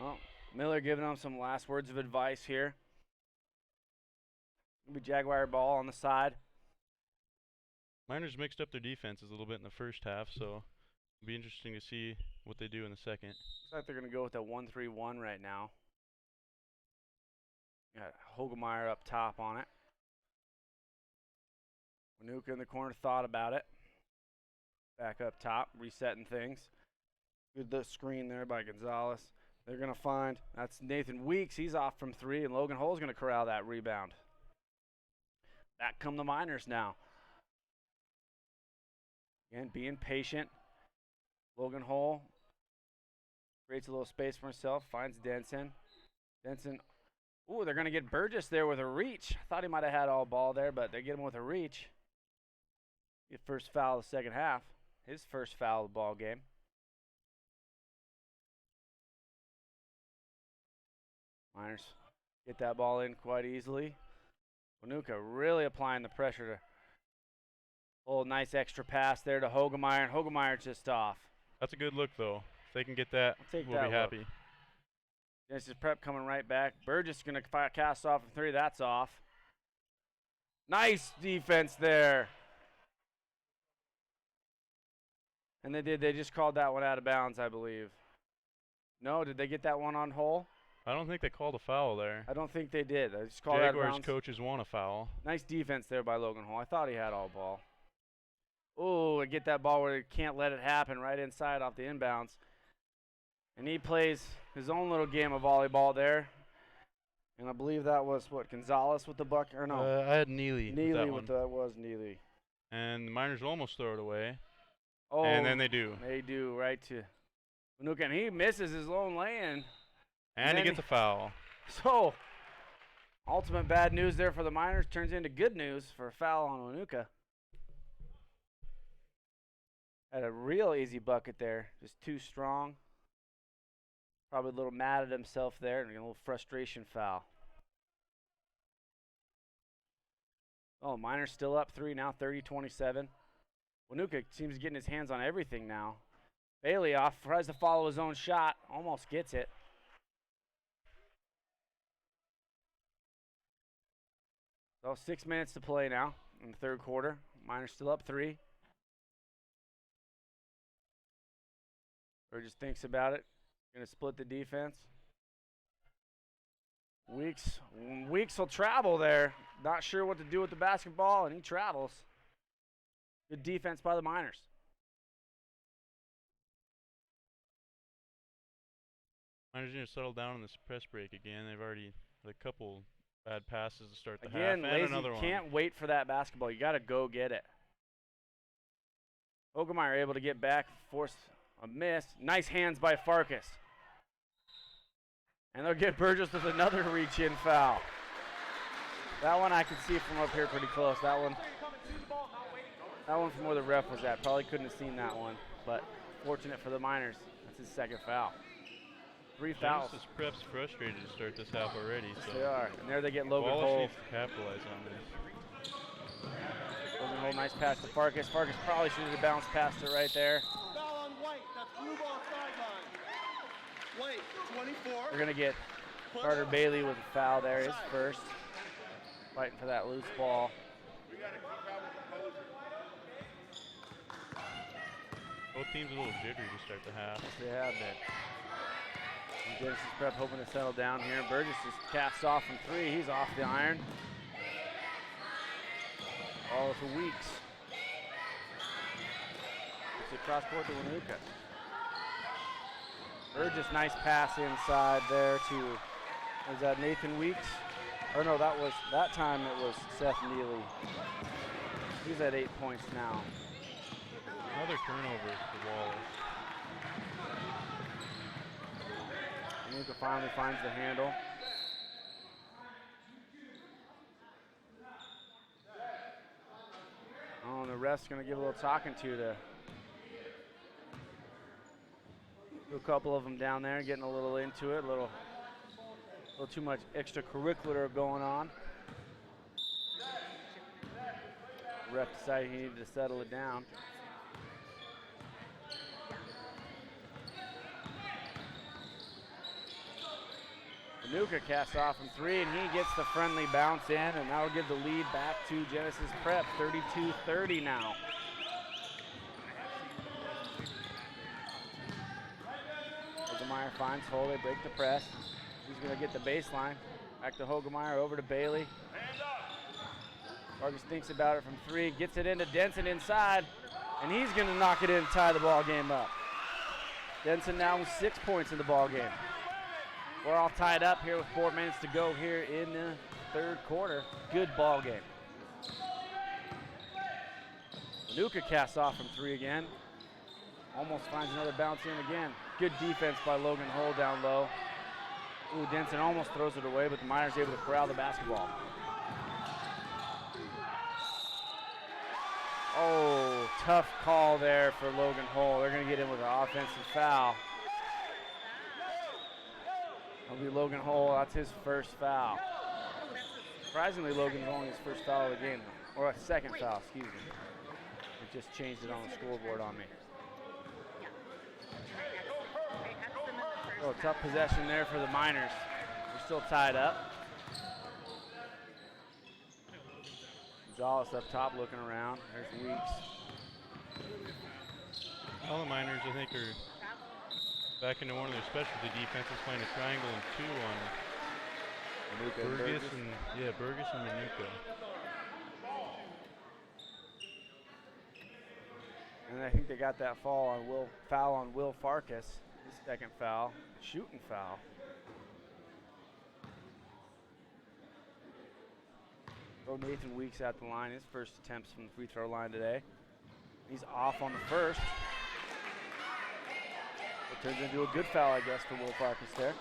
Well, Miller giving them some last words of advice here. It'll be Jaguar ball on the side. Miners mixed up their defenses a little bit in the first half, so it'll be interesting to see what they do in the second. Looks like they're going to go with a 1-3-1 right now. Got Hogemeyer up top on it. Wanuka in the corner thought about it. Back up top, resetting things. Good the screen there by Gonzalez. They're going to find, that's Nathan Weeks. He's off from 3, and Logan Hull's going to corral that rebound. Back come the Miners now. Again, being patient. Logan Hull creates a little space for himself, finds Denson. Denson, ooh, they're going to get Burgess there with a reach. I thought he might have had all ball there, but they get him with a reach. Get first foul of the second half. His first foul of the ball game. Miners get that ball in quite easily. Wanuka really applying the pressure to oh, nice extra pass there to Hogemeyer, and Hogemeyer's just off. That's a good look, though. If they can get that, we'll be happy. Genesis Prep coming right back. Burgess going to cast off from 3. That's off. Nice defense there. And they did. They just called that one out of bounds, I believe. No, did they get that one on Hull? I don't think they called a foul there. I don't think they did. They just called that out of bounds. Jaguars coaches want a foul. Nice defense there by Logan Hull. I thought he had all ball. Oh, get that ball where he can't let it happen right inside off the inbounds. And he plays his own little game of volleyball there. And I believe that was, what, Gonzalez with the bucket? Or no? I had Neely. Neely with that was Neely. And the Miners will almost throw it away. Oh, and then they do. They do, right to Wanuka. And he misses his lone lay-in. And he gets a foul. So, ultimate bad news there for the Miners turns into good news for a foul on Wanuka. Had a real easy bucket there, just too strong. Probably a little mad at himself there, and a little frustration foul. Oh, Miners still up 3 now, 30-27. Wanuka seems getting his hands on everything now. Bailey off, tries to follow his own shot, almost gets it. So 6 minutes to play now in the third quarter. Miners still up 3. Burgess thinks about it. Gonna split the defense. Weeks will travel there. Not sure what to do with the basketball, and he travels. Good defense by the Miners. Miners need to settle down on this press break again. They've already had a couple bad passes to start the half, Again, and lazy, another one. can't wait for that basketball. You got to go get it. Hogemeyer able to get back, force a miss. Nice hands by Farkas. And they'll get Burgess with another reach-in foul. That one I can see from up here pretty close. That one from where the ref was at. Probably couldn't have seen that one, but fortunate for the Miners. That's his second foul. 3 fouls. Genesis Prep's frustrated to start this half already. Yes, So they are. And there they get Logan Wallace Hole. needs to capitalize on this. Logan Hole, nice pass to Farkas. Farkas probably should have bounced past it right there. Foul on White. That's blue ball sideline. White, 24. We're going to get Carter Bailey with a foul there, his first. Fighting for that loose ball. Both teams a little jittery to start the half. Yes, they have been. And Genesis Prep hoping to settle down here. Burgess just casts off from 3. He's off the iron. All for Weeks. It's a cross court to Wanuka. Burgess, nice pass inside there to, was that Nathan Weeks? Or no, that time it was Seth Neely. He's at 8 points now. Another turnover for Wallace. Wanuka finally finds the handle. Oh, and the ref's going to give a little talking to a couple of them down there, getting a little into it, a little too much extracurricular going on. The ref decided he needed to settle it down. Wanuka casts off from 3, and he gets the friendly bounce in, and that'll give the lead back to Genesis Prep, 32-30 now. Hogemeyer finds Hole, they break the press. He's going to get the baseline. Back to Hogemeyer, over to Bailey. Vargas thinks about it from 3, gets it into Denson inside, and he's going to knock it in and tie the ball game up. Denson now with 6 points in the ball game. We're all tied up here with 4 minutes to go here in the third quarter. Good ball game. Wanuka casts off from 3 again. Almost finds another bounce in again. Good defense by Logan Hole down low. Ooh, Denson almost throws it away, but the Miners able to corral the basketball. Oh, tough call there for Logan Hole. They're going to get in with an offensive foul. That'll be Logan Hole. That's his first foul. Surprisingly, Logan's only his first foul of the game, or a second foul, excuse me. It just changed it on the scoreboard on me. Oh, tough possession there for the Miners. They're still tied up. Gonzalez up top looking around. There's Weeks. All the Miners, I think, are back into one of their specialty defenses, playing a triangle and 2 on Burgess and Burgess and Wanuka. And I think they got that foul on Will Farkas. His second foul, shooting foul. Oh, Nathan Weeks at the line. His first attempts from the free throw line today. He's off on the first. It turns into a good foul, I guess, for Will Farkas there.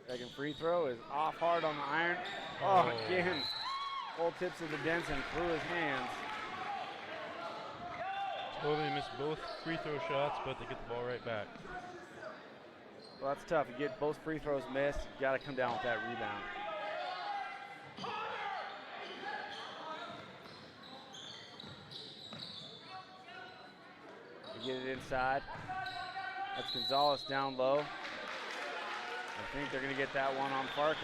Second free throw is off hard on the iron. Oh, again. Full tips of the Denson through his hands. Totally missed both free throw shots, but they get the ball right back. Well, that's tough. You get both free throws missed, you got to come down with that rebound. You get it inside. That's Gonzalez down low. I think they're going to get that one on Farkas.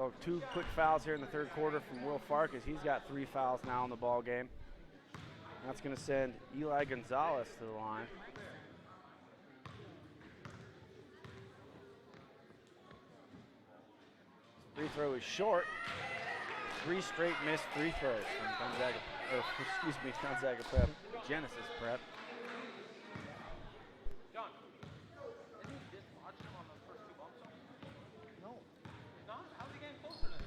So 2 quick fouls here in the third quarter from Will Farkas. He's got 3 fouls now in the ball game. That's going to send Eli Gonzalez to the line. Free throw is short. 3 straight missed free throws from Gonzaga, or excuse me, Gonzaga Prep, Genesis Prep. John, isn't he dislodged him on the first 2 bumps? No. He's not? How's he getting closer then?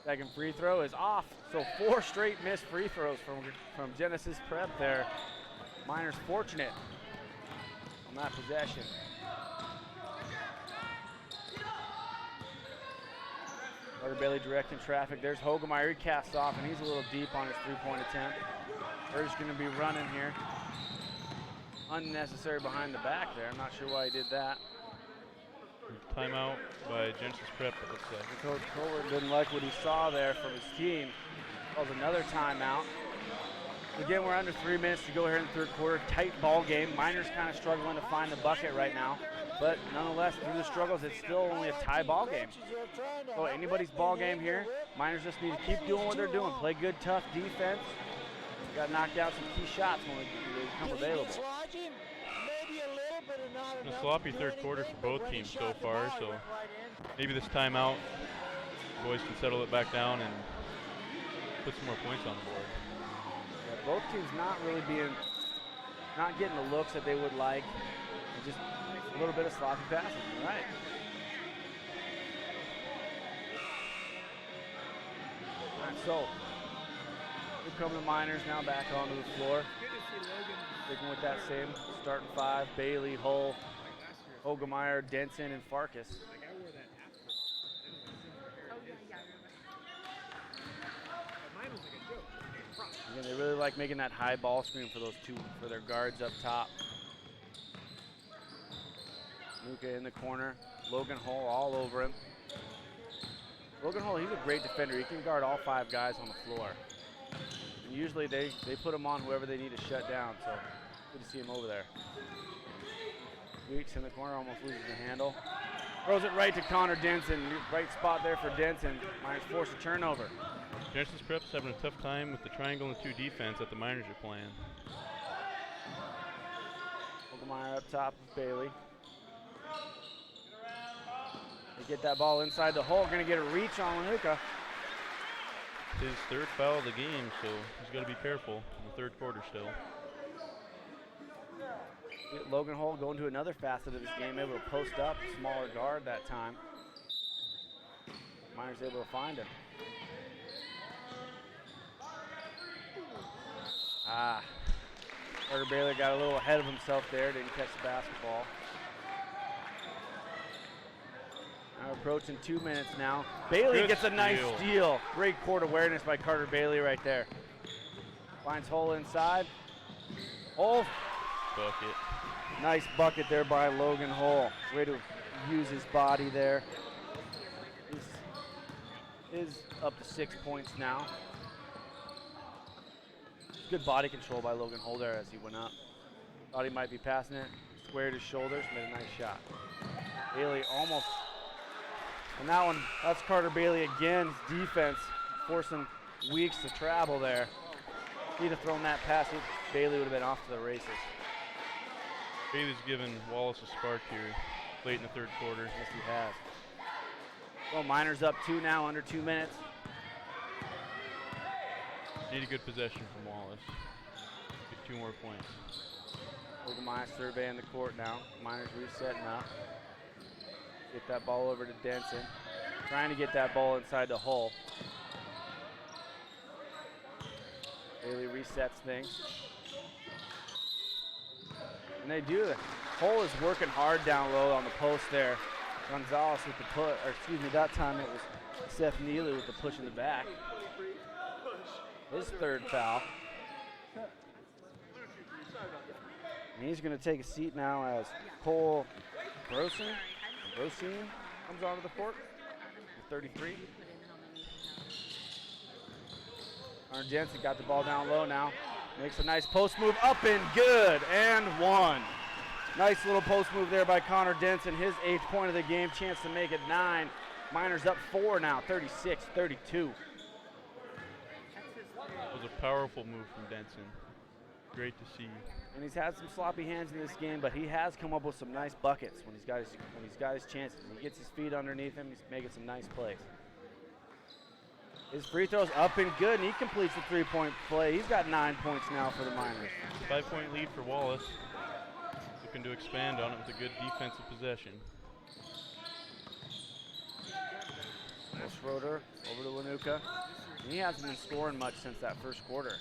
Second free throw is off. So 4 straight missed free throws from Genesis Prep there. Miners fortunate on that possession. Carter Bailey directing traffic. There's Hogemeyer. He casts off, and he's a little deep on his 3-point attempt. They're just going to be running here. Unnecessary behind the back there. I'm not sure why he did that. Timeout by Genesis Prep, it looks like. Coach Kohler didn't like what he saw there from his team. Calls another timeout. Again, we're under 3 minutes to go here in the third quarter. Tight ball game. Miners kind of struggling to find the bucket right now. But nonetheless, through the struggles, it's still only a tie ball game. So anybody's ball game here. Miners just need to keep doing what they're doing. Play good, tough defense. Got knocked out some key shots when they become available. A sloppy third quarter for both teams so far, so maybe this timeout, boys can settle it back down and put some more points on the board. Yeah, both teams not getting the looks that they would like. Just a little bit of sloppy passing, right? So, here come the Miners now back onto the floor. Sticking with that same starting 5, Bailey, Hull, Hogemeyer, Denson, and Farkas. Again, they really like making that high ball screen for their guards up top. Luka in the corner, Logan Hull all over him. Logan Hull, he's a great defender. He can guard all 5 guys on the floor. And usually they put him on whoever they need to shut down, so good to see him over there. Weeks in the corner, almost loses the handle. Throws it right to Connor Denson. Right spot there for Denson. Miners force a turnover. Genesis Prep's having a tough time with the triangle and 2 defense that the Miners are playing. Hogemeyer up top with Bailey. They get that ball inside the hole. Going to get a reach on Lanuka. His 3rd foul of the game, so he's got to be careful in the 3rd quarter still. Logan Hull going to another facet of his game, able to post up, smaller guard that time. Miners able to find him. Carter Bailey got a little ahead of himself there, didn't catch the basketball. Now approaching 2 minutes now. Bailey gets a nice steal. Great court awareness by Carter Bailey right there. Finds Hull inside. Hull. Bucket. Nice bucket there by Logan Hull. Way to use his body there. Is up to 6 points now. Good body control by Logan Hull there as he went up. Thought he might be passing it. Squared his shoulders, made a nice shot. Bailey almost. And that one, that's Carter Bailey again. His defense forcing Weeks to travel there. He'd have thrown that pass. Bailey would have been off to the races. Bailey's given Wallace a spark here late in the 3rd quarter. Yes, he has. Well, Miners up 2 now, under 2 minutes. Need a good possession from Wallace. Get 2 more points. Hogemeyer surveying the court now. Miners resetting up. Get that ball over to Denson. Trying to get that ball inside the hole. Bailey resets things. And they do. Hull is working hard down low on the post there. Gonzalez with the push, or excuse me, that time it was Seth Neely with the push in the back. His 3rd foul. And he's going to take a seat now as Cole Brosin comes onto the court with 33. Arn Jensen got the ball down low now. Makes a nice post move up and good, and 1. Nice little post move there by Connor Denson. His 8th point of the game, chance to make it 9. Miners up 4 now, 36-32. That was a powerful move from Denson. Great to see. And he's had some sloppy hands in this game, but he has come up with some nice buckets when he's got his chances. He gets his feet underneath him, he's making some nice plays. His free throw's up and good, and he completes the 3-point play. He's got 9 points now for the Miners. 5-point lead for Wallace. Looking to expand on it with a good defensive possession. Schroeder over to Lanuka. And he hasn't been scoring much since that first quarter.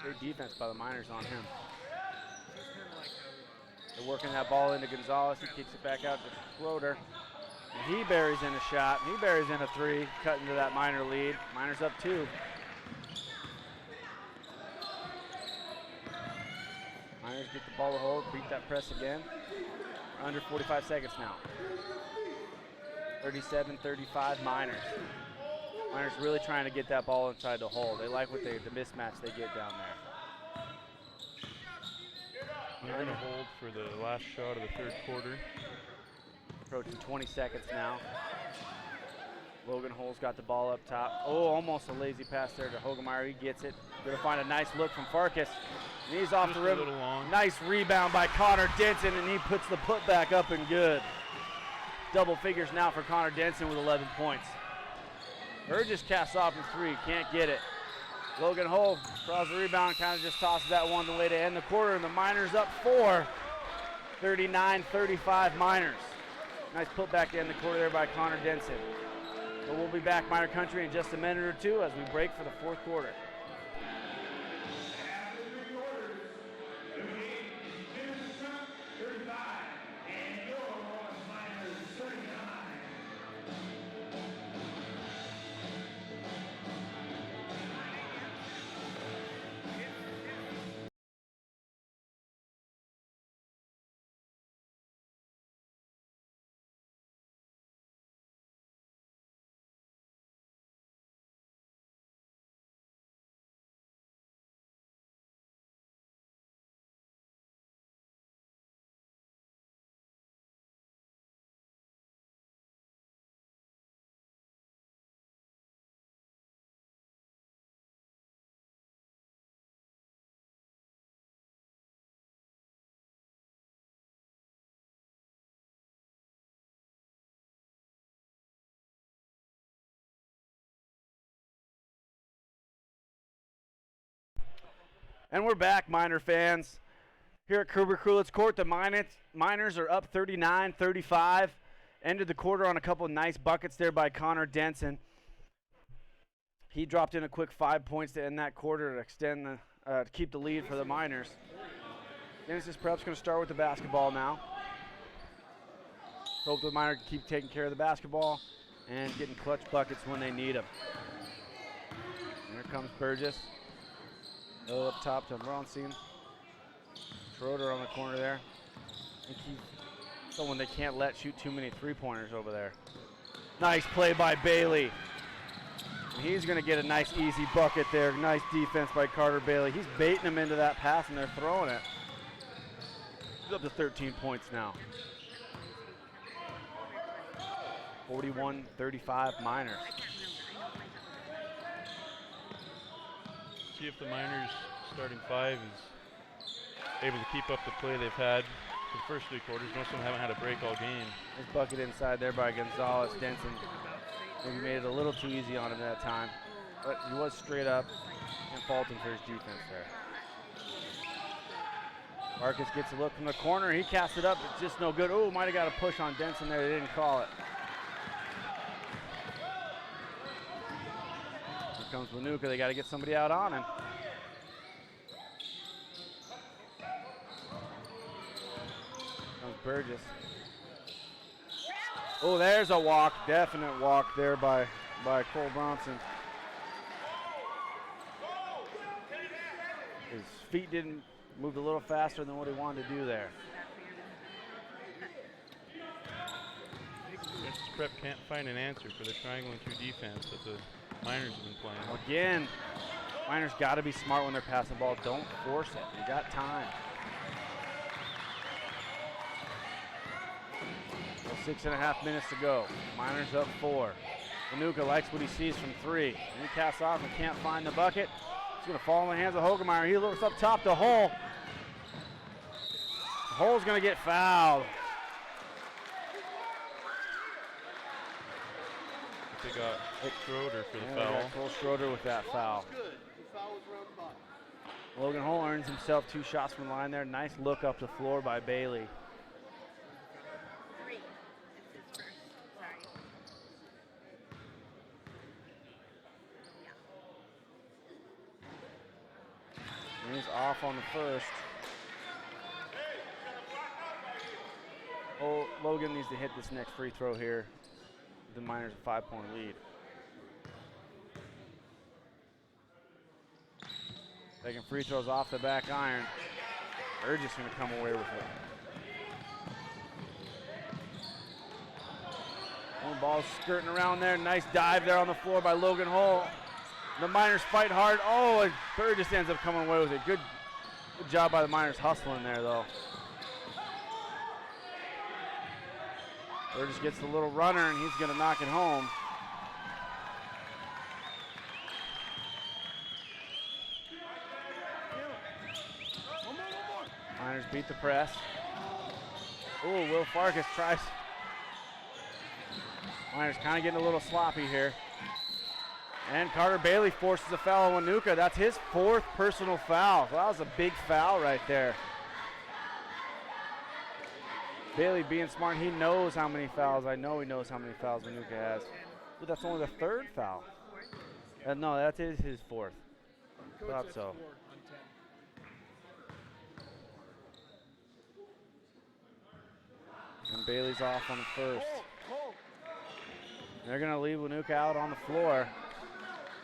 Great defense by the Miners on him. They're working that ball into Gonzalez. He kicks it back out to Schroeder. And he buries in a shot. He buries in a 3, cutting into that Miner lead. Miners up 2. Miners get the ball to hold, beat that press again. We're under 45 seconds now. 37-35 Miners. Miners really trying to get that ball inside the hole. They like the mismatch they get down there. They're going to hold for the last shot of the 3rd quarter. Approaching 20 seconds now. Logan Hole's got the ball up top. Oh, almost a lazy pass there to Hogemeyer. He gets it. Going to find a nice look from Farkas. And he's off Just the a rim. little long. Nice rebound by Connor Denson, and he puts the putback up and good. Double figures now for Connor Denson with 11 points. Burgess casts off from 3, can't get it. Logan Hole draws the rebound, kind of just tosses that one the way to end the quarter, and the Miners up 4. 39-35 Miners. Nice putback to end the quarter there by Connor Denson. But we'll be back, Miner Country, in just a minute or two as we break for the 4th quarter. And we're back, Miner fans. Here at Kruger-Krulitz Court, the Miners are up 39-35. Ended the quarter on a couple of nice buckets there by Connor Denson. He dropped in a quick 5 points to end that quarter to extend to keep the lead for the Miners. Genesis Prep's going to start with the basketball now. Hope the Miners can keep taking care of the basketball and getting clutch buckets when they need them. Here comes Burgess. Up top to Bronstein. Schroeder on the corner there. I think he's someone they can't let shoot too many 3-pointers over there. Nice play by Bailey. And he's going to get a nice easy bucket there. Nice defense by Carter Bailey. He's baiting him into that pass and they're throwing it. He's up to 13 points now. 41-35 Miners. See if the Miners starting 5 is able to keep up the play they've had for the first 3 quarters. Most of them haven't had a break all game. His bucket inside there by Gonzalez. Denson maybe made it a little too easy on him that time, but he was straight up and fault him for his defense there. Marcus gets a look from the corner. He casts it up. It's just no good. Oh, might have got a push on Denson there. They didn't call it. Here comes Lanuka. They got to get somebody out on him. Comes Burgess. Oh, there's a walk. Definite walk there by Cole Bronson. His feet didn't move a little faster than what he wanted to do there. Genesis Prep can't find an answer for the triangle and 2 defense that the Miners have been playing. Again, Miners got to be smart when they're passing the ball. Don't force it. You got time. 6.5 minutes to go. Miners up 4. Wanuka likes what he sees from 3. And he casts off and can't find the bucket. It's going to fall in the hands of Hogemeyer. He looks up top to Hull. Hull's going to get fouled. They got Schroeder for the And foul. they got Cole Schroeder with that foul. Good. The foul was around 5. Logan Hull earns himself 2 shots from the line there. Nice look up the floor by Bailey. 3. It's his first. Sorry. Yeah. And he's off on the first. Oh, Logan needs to hit this next free throw here. The Miners a 5-point lead. Taking free throws off the back iron. They're just going to come away with it. One ball skirting around there. Nice dive there on the floor by Logan Hull. The Miners fight hard. Oh, and Burgess ends up coming away with it. Good job by the Miners hustling there, though. Burgess gets the little runner, and he's going to knock it home. Miners beat the press. Ooh, Will Farkas tries. Miners kind of getting a little sloppy here. And Carter Bailey forces a foul on Wanuka. That's his 4th personal foul. So that was a big foul right there. Bailey being smart, he knows how many fouls. I know he knows how many fouls Wanuka has. But that's only the 3rd foul. No, that is his 4th. Thought so. And Bailey's off on the first. They're going to leave Wanuka out on the floor.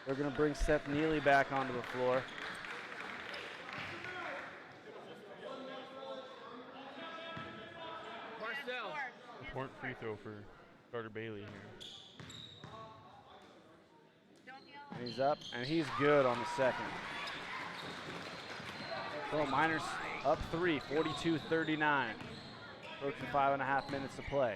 They're going to bring Seth Neely back onto the floor. Important free throw for Carter Bailey here. And he's up, and he's good on the second. So Miners up 3, 42-39. Approaching 5.5 minutes to play.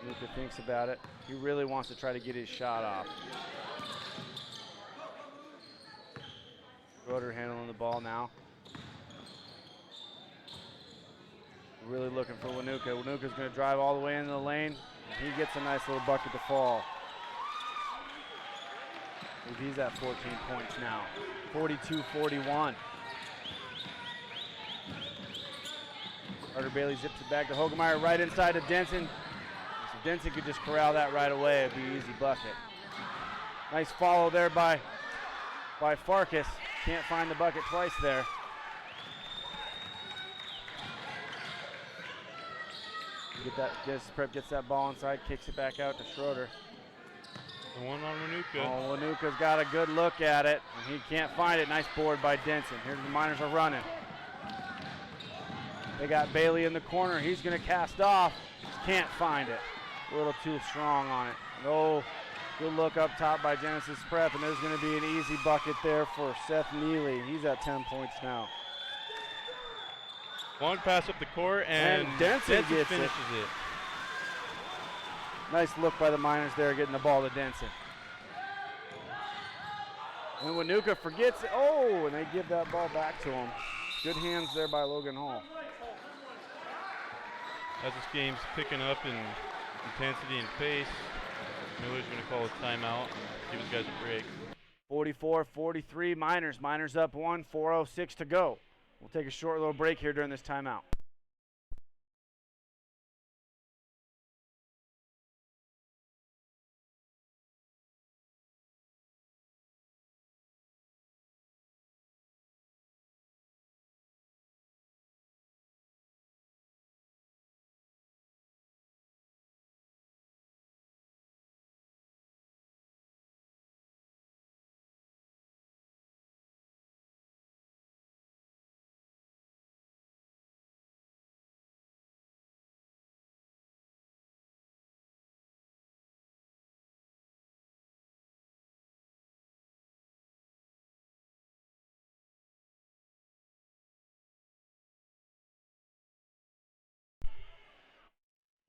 Luka thinks about it. He really wants to try to get his shot off. Schroeder handling the ball now. Really looking for Wanuka. Wanuka's going to drive all the way into the lane. He gets a nice little bucket to fall. He's at 14 points now. 42-41. Carter Bailey zips it back to Hogemeyer right inside to Denson. So Denson could just corral that right away. It'd be an easy bucket. Nice follow there by Farkas. Can't find the bucket twice there. Prep gets that ball inside, kicks it back out to Schroeder. The one on Wanuka. Oh, Wanuka's got a good look at it, and he can't find it. Nice board by Denson. Here's the Miners are running. They got Bailey in the corner. He's going to cast off. Just can't find it. A little too strong on it. Oh, good look up top by Genesis Prep, and there's going to be an easy bucket there for Seth Neely. He's at 10 points now. Long pass up the court, and Denson gets finishes it. Nice look by the Miners there, getting the ball to Denson. And Wanuka forgets it. Oh, and they give that ball back to him. Good hands there by Logan Hall. As this game's picking up in intensity and pace, Miller's going to call a timeout and give his guys a break. 44-43 Miners. Miners up 1, 4:06 to go. We'll take a short little break here during this timeout.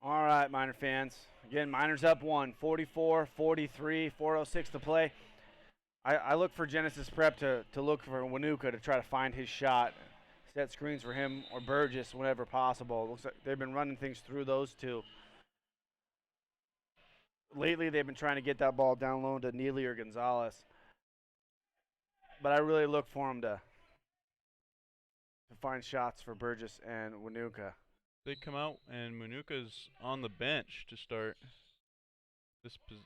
All right, Miner fans. Again, Miners up 1, 44-43, 4:06 to play. I look for Genesis Prep to look for Wanuka to try to find his shot. Set screens for him or Burgess whenever possible. Looks like they've been running things through those two. Lately, they've been trying to get that ball down low to Neely or Gonzalez. But I really look for him to find shots for Burgess and Wanuka. They come out and Manuka's on the bench to start this And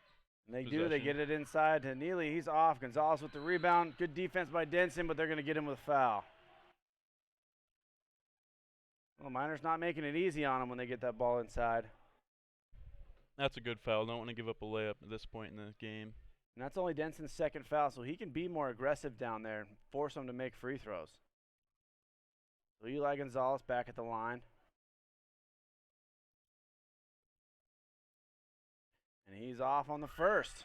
they possession. do. They get it inside to Neely. He's off. Gonzalez with the rebound. Good defense by Denson, but they're going to get him with a foul. Well, Miners not making it easy on him when they get that ball inside. That's a good foul. Don't want to give up a layup at this point in the game. And that's only Denson's second foul, so he can be more aggressive down there and force them to make free throws. So Eli Gonzalez back at the line. And he's off on the first.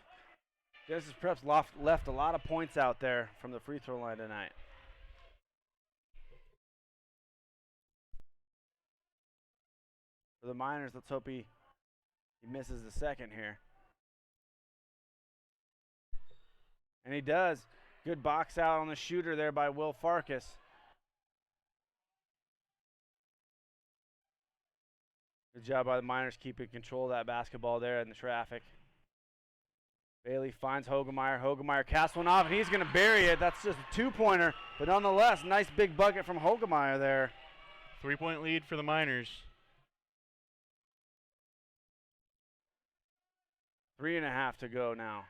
Genesis Prep's left a lot of points out there from the free throw line tonight. For the Miners, let's hope he misses the second here. And he does. Good box out on the shooter there by Will Farkas. Good job by the Miners keeping control of that basketball there in the traffic. Bailey finds Hogemeyer. Hogemeyer casts one off, and he's going to bury it. That's just a two-pointer. But nonetheless, nice big bucket from Hogemeyer there. 3-point lead for the Miners. 3.5 to go now.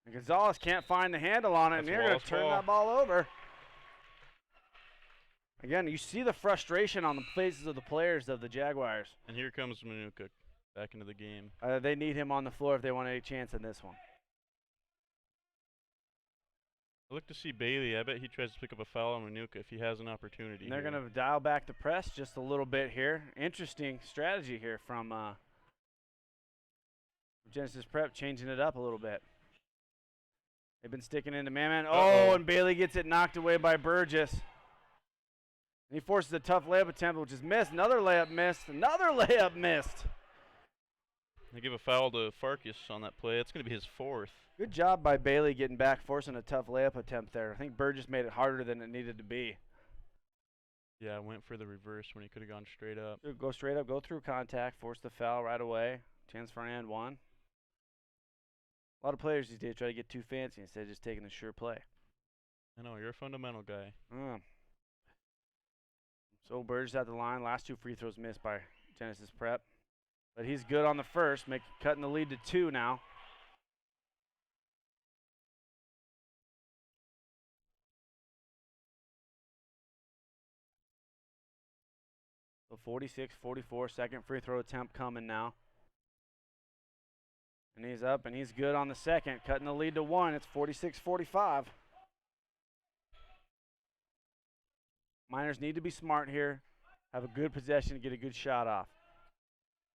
And Gonzalez can't find the handle on it, and That's they're going to Wallace turn ball. that ball over. Again, you see the frustration on the faces of the players of the Jaguars. And here comes Manuka back into the game. They need him on the floor if they want any chance in this one. I look to see Bailey. I bet he tries to pick up a foul on Manuka if he has an opportunity. And they're going to dial back the press just a little bit here. Interesting strategy here from Genesis Prep, changing it up a little bit. They've been sticking into man-man. Oh, and Bailey gets it knocked away by Burgess. And he forces a tough layup attempt, which is missed. Another layup missed. Another layup missed. They give a foul to Farkas on that play. It's going to be his fourth. Good job by Bailey getting back, forcing a tough layup attempt there. I think Burgess made it harder than it needed to be. Yeah, went for the reverse when he could have gone straight up. Go straight up, go through contact, force the foul right away. Chance for an and one. A lot of players these days try to get too fancy instead of just taking the sure play. I know, you're a fundamental guy. So Burgess at the line. Last two free throws missed by Genesis Prep. But he's good on the first, cutting the lead to 2 now. So 46-44, second free throw attempt coming now. And he's up, and he's good on the second, cutting the lead to 1. It's 46-45. Miners need to be smart here, have a good possession, get a good shot off.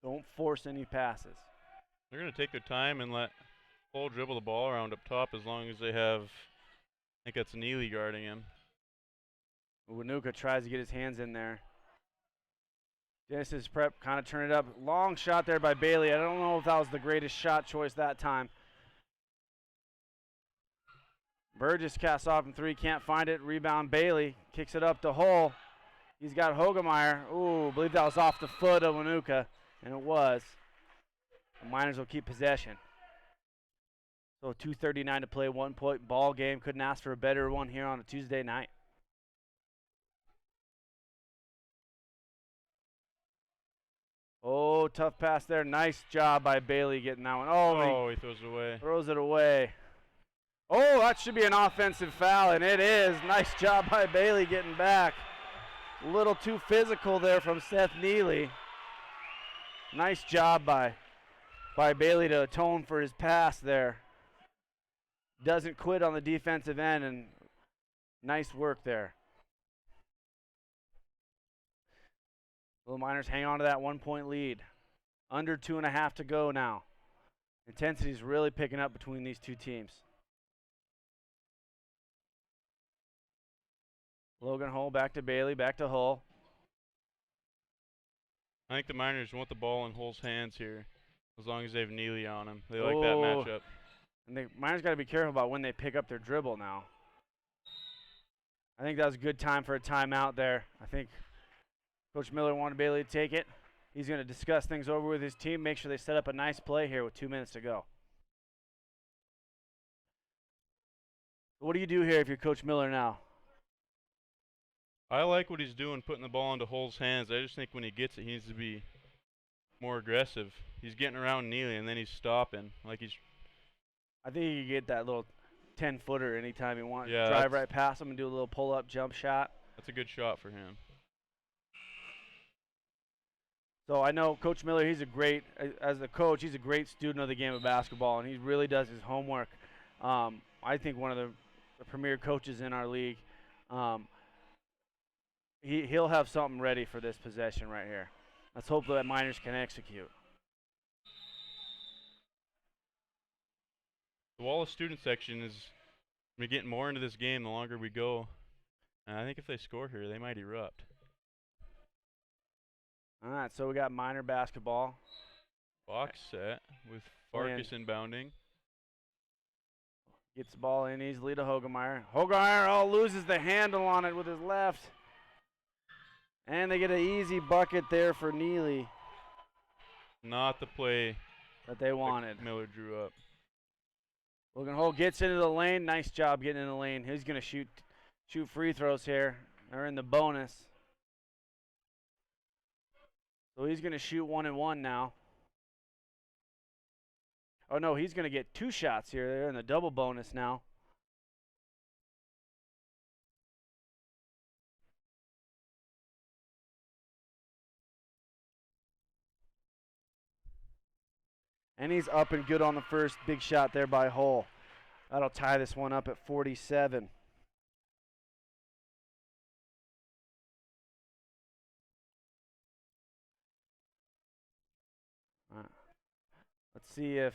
Don't force any passes. They're going to take their time and let Cole dribble the ball around up top as long as they have, I think that's Neely guarding him. Wanuka tries to get his hands in there. Genesis Prep kind of turn it up. Long shot there by Bailey. I don't know if that was the greatest shot choice that time. Burgess casts off from 3, can't find it. Rebound Bailey, kicks it up to Hull. He's got Hogemeyer. Ooh, I believe that was off the foot of Wanuka, and it was. The Miners will keep possession. So 2:39 to play, 1-point ball game. Couldn't ask for a better one here on a Tuesday night. Oh, tough pass there. Nice job by Bailey getting that one. Oh, he throws it away. Throws it away. Oh, that should be an offensive foul, and it is. Nice job by Bailey getting back. A little too physical there from Seth Neely. Nice job by Bailey to atone for his pass there. Doesn't quit on the defensive end, and nice work there. Little Miners hang on to that 1-point lead. Under 2.5 to go now. Intensity is really picking up between these two teams. Logan Hull back to Bailey, back to Hull. I think the Miners want the ball in Hull's hands here, as long as they have Neely on him. They like that matchup. And the Miners got to be careful about when they pick up their dribble now. I think that was a good time for a timeout there. I think Coach Miller wanted Bailey to take it. He's going to discuss things over with his team, make sure they set up a nice play here with 2 minutes to go. What do you do here if you're Coach Miller now? I like what he's doing, putting the ball into Hull's hands. I just think when he gets it, he needs to be more aggressive. He's getting around Neely, and then he's stopping. I think you get that little 10-footer anytime you want. Yeah, drive right past him and do a little pull-up jump shot. That's a good shot for him. So I know Coach Miller, as a coach, he's a great student of the game of basketball, and he really does his homework. I think one of the premier coaches in our league. He'll have something ready for this possession right here. Let's hope that Miners can execute. The Wallace student section is getting more into this game the longer we go. And I think if they score here, they might erupt. All right, so we got Miner basketball. Box set with Farkas inbounding. Gets the ball in easily to Hogemeyer. Hogemeyer loses the handle on it with his left. And they get an easy bucket there for Neely. Not the play that they wanted. Miller drew up. Logan Hull gets into the lane. Nice job getting in the lane. He's going to shoot free throws here. They're in the bonus. So he's going to shoot 1 and 1 now. Oh, no, he's going to get 2 shots here. They're in the double bonus now. And he's up and good on the first big shot there by Hull. That'll tie this one up at 47. Let's see if...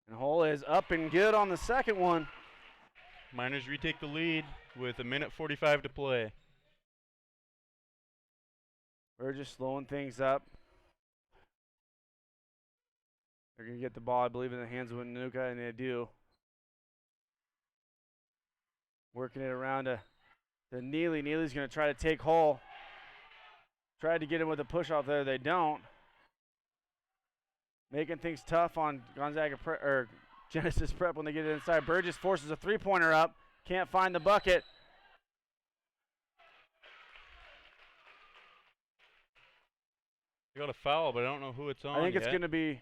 And Hull is up and good on the second one. Miners retake the lead with 1:45 to play. We're just slowing things up. They're going to get the ball, I believe, in the hands of Nuka, and they do. Working it around to Neely. Neely's going to try to take Hull. Tried to get him with a push-off there. They don't. Making things tough on Gonzaga or Genesis Prep when they get it inside. Burgess forces a three-pointer up. Can't find the bucket. They got a foul, but I don't know who it's on. I think it's going to be...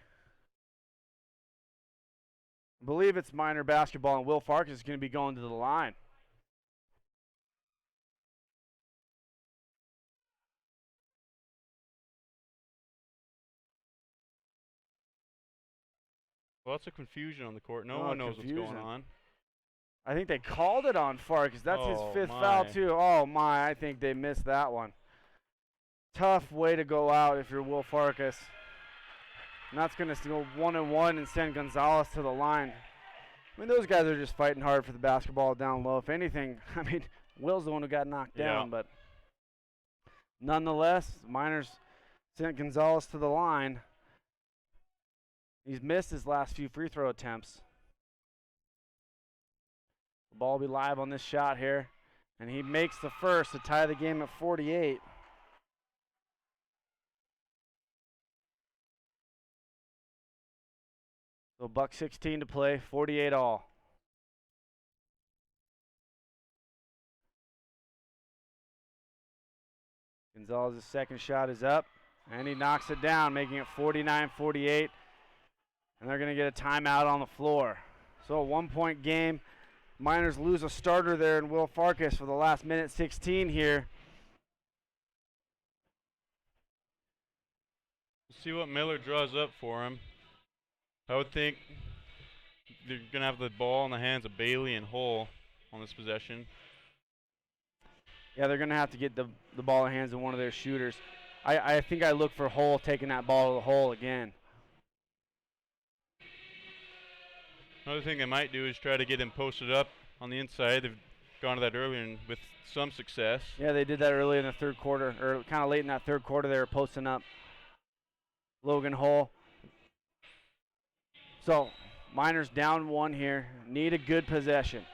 I believe it's Miner basketball, and Will Farkas is going to be going to the line. Lots of confusion on the court. No one knows what's going on. I think they called it on Farkas. That's his 5th foul, too. Oh, my. I think they missed that one. Tough way to go out if you're Will Farkas. And that's going to go 1 and 1 and send Gonzalez to the line. I mean, those guys are just fighting hard for the basketball down low. If anything, I mean, Will's the one who got knocked down. But nonetheless, Miners sent Gonzalez to the line. He's missed his last few free throw attempts. The ball will be live on this shot here. And he makes the first to tie the game at 48. So buck 16 to play, 48 all. Gonzalez's second shot is up, and he knocks it down, making it 49-48. And they're going to get a timeout on the floor. So a 1-point game. Miners lose a starter there in Will Farkas for the last minute 16 here. We'll see what Miller draws up for him. I would think they're going to have the ball in the hands of Bailey and Hull on this possession. Yeah, they're going to have to get the ball in the hands of one of their shooters. I think I look for Hull taking that ball to the hole again. Another thing they might do is try to get him posted up on the inside. gone to that earlier and with some success. Yeah, they did that early in the third quarter, or kind of late in that third quarter. They were posting up Logan Hull. So, Miners down 1 here. Need a good possession.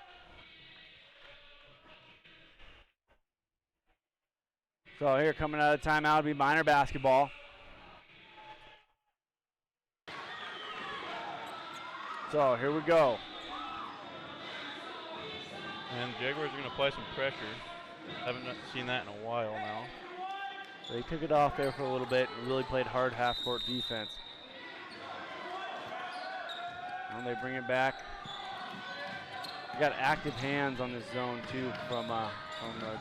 So here coming out of timeout will be Miner basketball. So here we go. And the Jaguars are going to apply some pressure. Haven't seen that in a while now. They took it off there for a little bit and really played hard half-court defense. And they bring it back. We got active hands on this zone too from the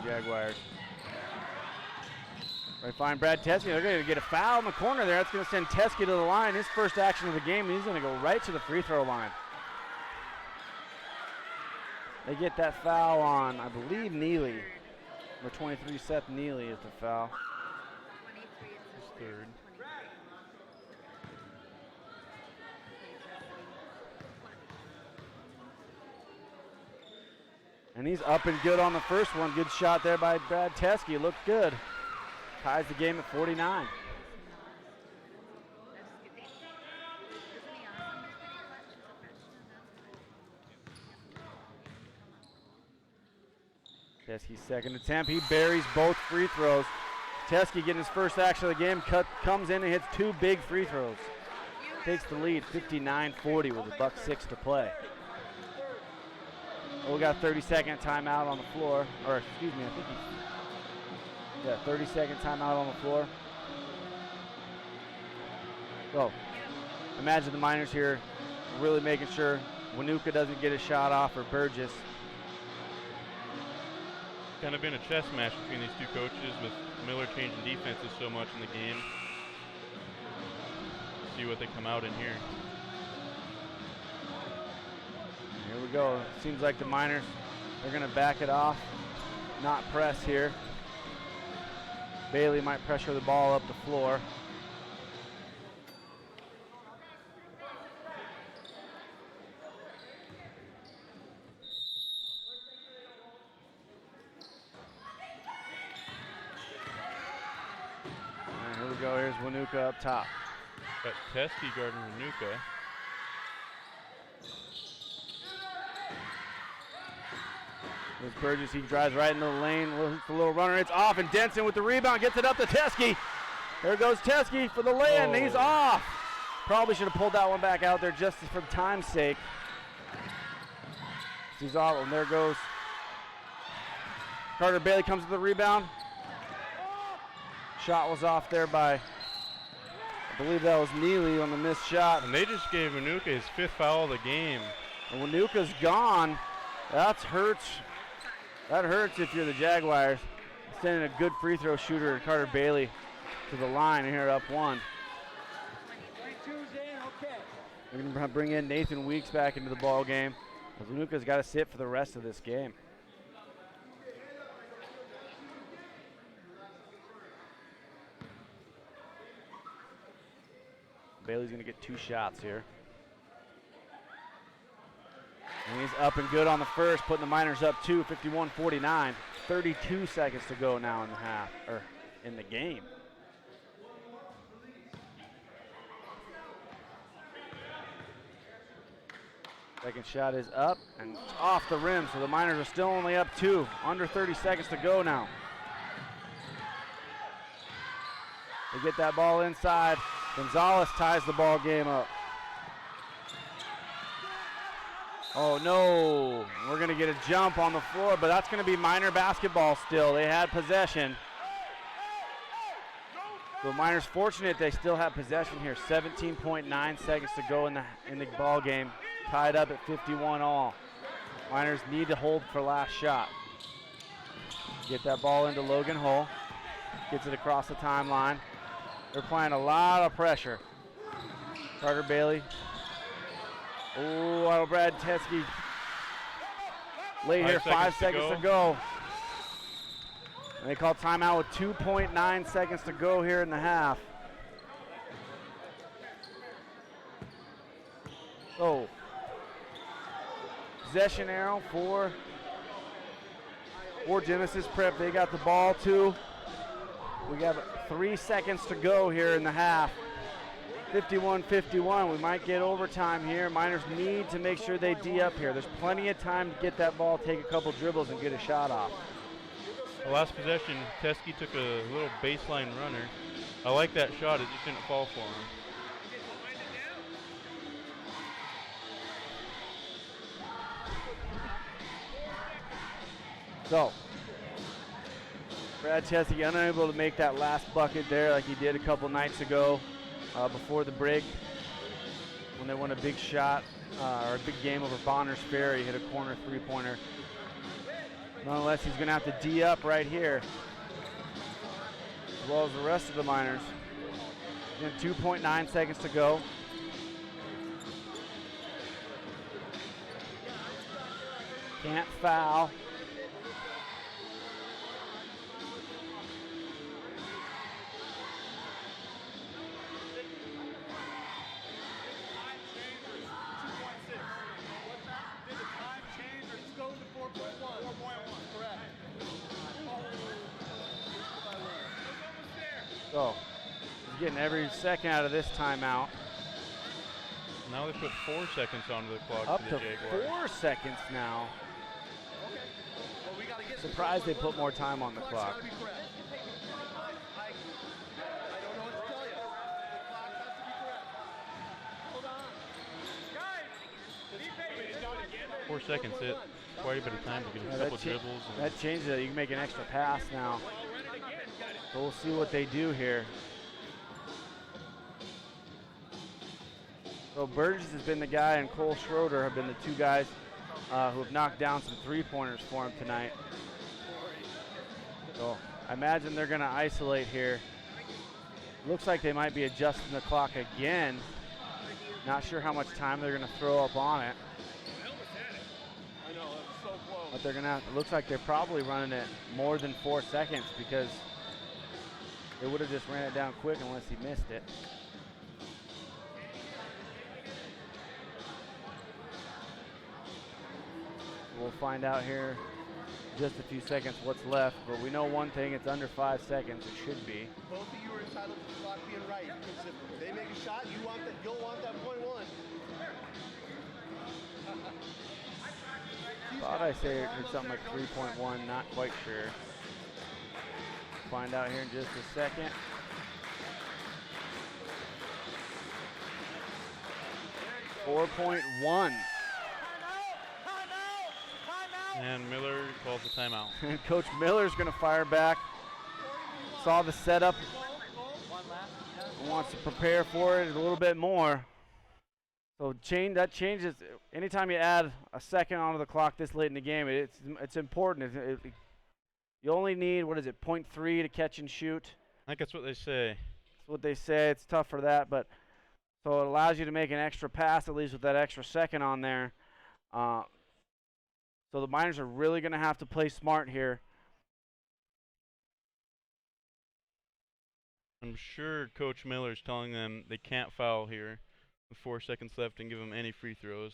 Jaguars. They find Brad Teske. They're going to get a foul in the corner there. That's going to send Teske to the line. His first action of the game, and he's going to go right to the free throw line. They get that foul on, I believe, Neely. Number 23, Seth Neely is the foul. 23 is His third. 23. And he's up and good on the first one. Good shot there by Brad Teske. Looked good. Ties the game at 49. Teske's second attempt. He buries both free throws. Teske getting his first action of the game. Comes in and hits 2 big free throws. Takes the lead 59-40 with $1:06 to play. Oh, we got a 30-second timeout on the floor. Or excuse me, I think 30-second timeout on the floor. So, imagine the Miners here really making sure Wanuka doesn't get a shot off or Burgess. Kind of been a chess match between these two coaches with Miller changing defenses so much in the game. See what they come out in here. Here we go. Seems like the Miners are going to back it off, not press here. Bailey might pressure the ball up the floor. And here we go. Here's Wanuka up top. Got Teske guarding Wanuka. There's Burgess, he drives right into the lane, the little runner, it's off, and Denson with the rebound, gets it up to Teske. There goes Teske for the lay-in, he's off. Probably should have pulled that one back out there just for time's sake. He's off, and there goes Carter Bailey comes to the rebound. Shot was off there by, I believe that was Neely on the missed shot. And they just gave Wanuka his 5th foul of the game. And Wanuka's gone. That hurts. That hurts if you're the Jaguars. Sending a good free throw shooter, Carter Bailey, to the line here up 1. We're going to bring in Nathan Weeks back into the ball game. Wanuka's got to sit for the rest of this game. Bailey's going to get 2 shots here. And he's up and good on the first, putting the Miners up 2, 51-49. 32 seconds to go now in the half, or in the game. Second shot is up and off the rim, so the Miners are still only up 2. Under 30 seconds to go now. They get that ball inside. Gonzalez ties the ball game up. Oh no, we're gonna get a jump on the floor, but that's gonna be Miner basketball still. They had possession. So Miners fortunate they still have possession here. 17.9 seconds to go in the ball game. Tied up at 51 all. Miners need to hold for last shot. Get that ball into Logan Hull. Gets it across the timeline. They're applying a lot of pressure. Carter Bailey. Oh, Brad Teske. Late here, 5 seconds to go. And they call timeout with 2.9 seconds to go here in the half. So, possession arrow for for Genesis Prep. They got the ball too. We got 3 seconds to go here in the half. 51-51. We might get overtime here. Miners need to make sure they D up here. There's plenty of time to get that ball, take a couple dribbles, and get a shot off. The last possession, Teskey took a little baseline runner. I like that shot. It just didn't fall for him. So, Brad Teskey unable to make that last bucket there like he did a couple nights ago before the break when they won a big shot or a big game over Bonners Ferry, hit a corner three-pointer. Nonetheless, he's going to have to D up right here, as well as the rest of the Miners. Again, 2.9 seconds to go. Can't foul. So, he's getting every second out of this timeout. Now they put 4 seconds onto the clock Up for to the Jaguars. 4 seconds now. Surprised they put more time on the clock. I don't know what to tell you. The clock has to be correct. Hold on. 4 seconds hit quite a bit of time to get a couple dribbles. That changes it. You can make an extra pass now. So we'll see what they do here. So Burgess has been the guy, and Cole Schroeder have been the two guys who have knocked down some three-pointers for him tonight. So I imagine they're going to isolate here. Looks like they might be adjusting the clock again. Not sure how much time they're going to throw up on it. I know, that's so close. But they're going to have, it looks like they're probably running it more than 4 seconds because they would have just ran it down quick unless he missed it. We'll find out here in just a few seconds what's left, but we know one thing, it's under 5 seconds, it should be. Both of you are entitled to the clock being right, because if they make a shot, you'll want that point one. Thought I heard something like 3.1, not quite sure. Find out here in just a second. .1. And Miller calls the timeout. And Coach Miller's going to fire back. Saw the setup. Wants to prepare for it a little bit more. So that changes. Anytime you add a second onto the clock this late in the game, it's important. You only need, what is it, 0.3 to catch and shoot. I think that's what they say. That's what they say. It's tough for that, but so it allows you to make an extra pass, at least with that extra second on there. So the Miners are really going to have to play smart here. I'm sure Coach Miller's telling them they can't foul here with 4 seconds left and give them any free throws.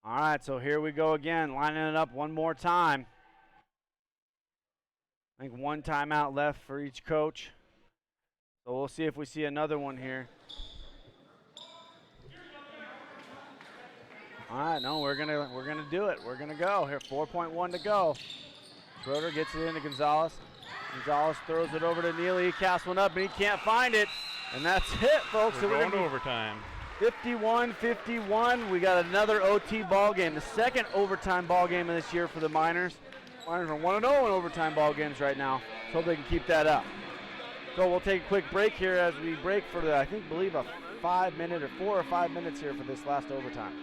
All right, so here we go again, lining it up one more time. I think one timeout left for each coach. So we'll see if we see another one here. All right, no, we're gonna do it. We're gonna go here. 4.1 to go. Schroeder gets it into Gonzalez. Gonzalez throws it over to Neely. He casts one up, and he can't find it. And that's it, folks. We're going to overtime. 51-51. We got another OT ball game, the second overtime ball game of this year for the Miners. Miners are 1-0 in overtime ball games right now. So hope they can keep that up. So we'll take a quick break here as we break for the, I believe a 5 minute or 4 or 5 minutes here for this last overtime.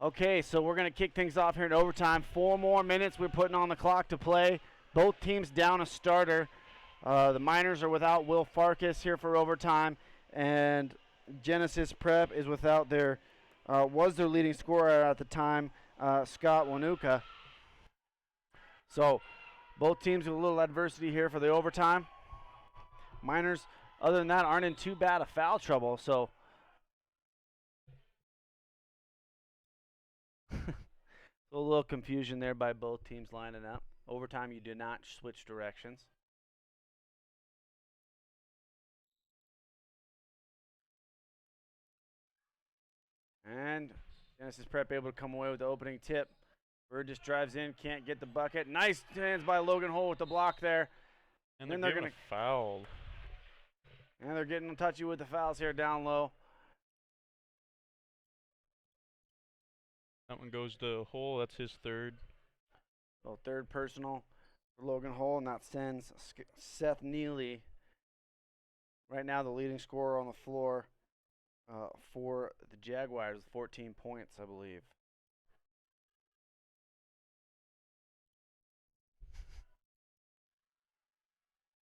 Okay, so we're going to kick things off here in overtime. 4 more minutes we're putting on the clock to play. Both teams down a starter. The Miners are without Will Farkas here for overtime, and Genesis Prep is without was their leading scorer at the time, Scott Wanuka. So both teams with a little adversity here for the overtime. Miners, other than that, aren't in too bad of foul trouble, so a little confusion there by both teams lining up. Overtime, you do not switch directions. And Genesis Prep able to come away with the opening tip. Burgess drives in, can't get the bucket. Nice hands by Logan Hole with the block there. And then they're going to foul. And they're getting touchy with the fouls here down low. That one goes to Hole. That's his third. So third personal for Logan Hole, and that sends Seth Neely, right now the leading scorer on the floor for the Jaguars, with 14 points, I believe.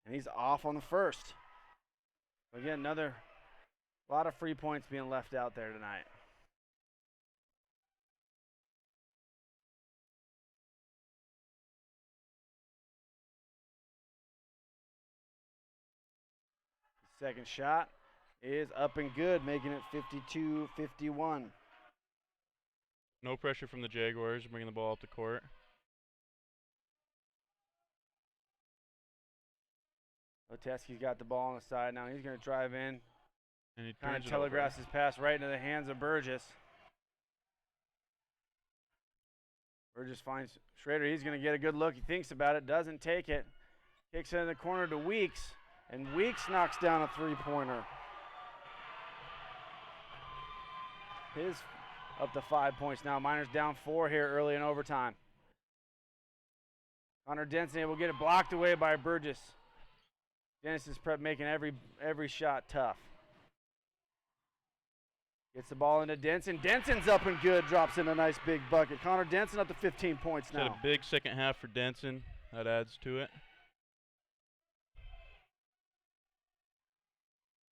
And he's off on the first. Again, another lot of free points being left out there tonight. The second shot is up and good, making it 52-51. No pressure from the Jaguars, bringing the ball up the court. Oteski's got the ball on the side now. He's going to drive in. And he Kind of turns it telegraphs over. his pass right into the hands of Burgess. Burgess finds Schrader. He's going to get a good look. He thinks about it, doesn't take it. Kicks it in the corner to Weeks, and Weeks knocks down a three-pointer. His up to 5 points now. Miners down 4 here early in overtime. Connor Denson able to get it blocked away by Burgess. Genesis Prep making every shot tough. Gets the ball into Denson. Denson's up and good. Drops in a nice big bucket. Connor Denson up to 15 points now. Had a big second half for Denson. That adds to it.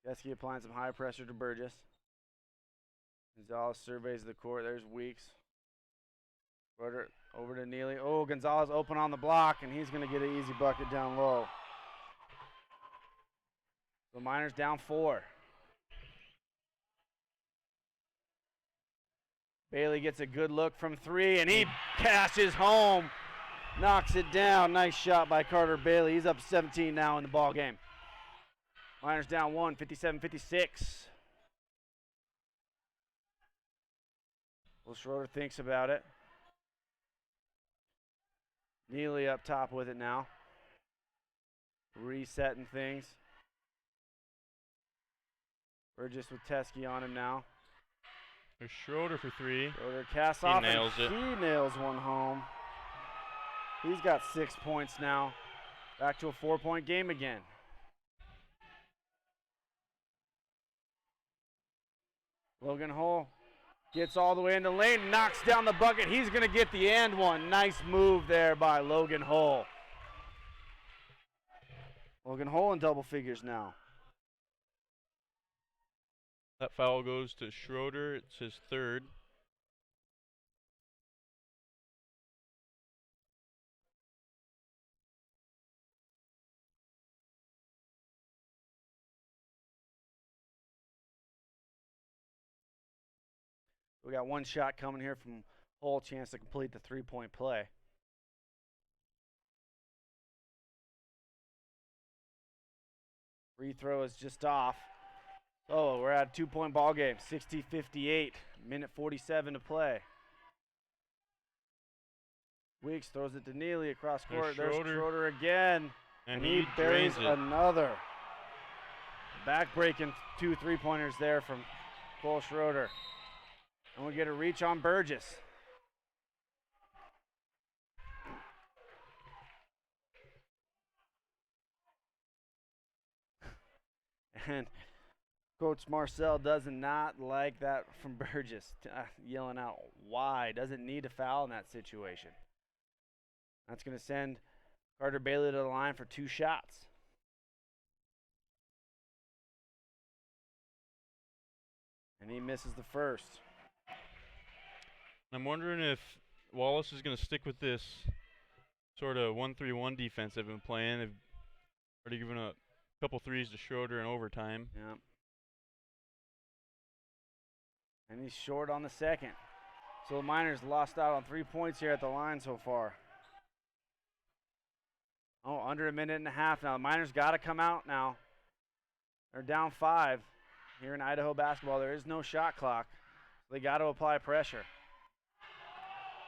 Geske applying some high pressure to Burgess. Gonzalez surveys the court. There's Weeks. Over to Neely. Oh, Gonzalez open on the block, and he's going to get an easy bucket down low. The Miners down 4. Bailey gets a good look from 3, and he cashes home. Knocks it down. Nice shot by Carter Bailey. He's up 17 now in the ball game. Miners down 1, 57-56. Will Schroeder thinks about it. Neely up top with it now. Resetting things. Burgess with Teskey on him now. There's Schroeder for 3. Schroeder casts He off nails and it. he nails one home. He's got 6 points now. Back to a 4-point game again. Logan Hole gets all the way into the lane, knocks down the bucket. He's going to get the and one. Nice move there by Logan Hole. Logan Hole in double figures now. That foul goes to Schroeder. It's his third. We got one shot coming here from Hole, chance to complete the 3-point play. Free throw is just off. Oh, we're at a 2-point ball game. 60-58, minute 47 to play. Weeks throws it to Neely across court. There's Schroeder again. And he buries another. Back-breaking 2 3-pointers there from Cole Schroeder. And we get a reach on Burgess. And Coach Marcel does not like that from Burgess, yelling out why. Doesn't need a foul in that situation. That's going to send Carter Bailey to the line for 2 shots. And he misses the first. I'm wondering if Wallace is going to stick with this sort of 1-3-1 defense they've been playing. They've already given a couple threes to Schroeder in overtime. Yeah. And he's short on the second. So the Miners lost out on 3 points here at the line so far. Oh, under a minute and a half now. The Miners got to come out now. They're down 5 here in Idaho basketball. There is no shot clock. They got to apply pressure.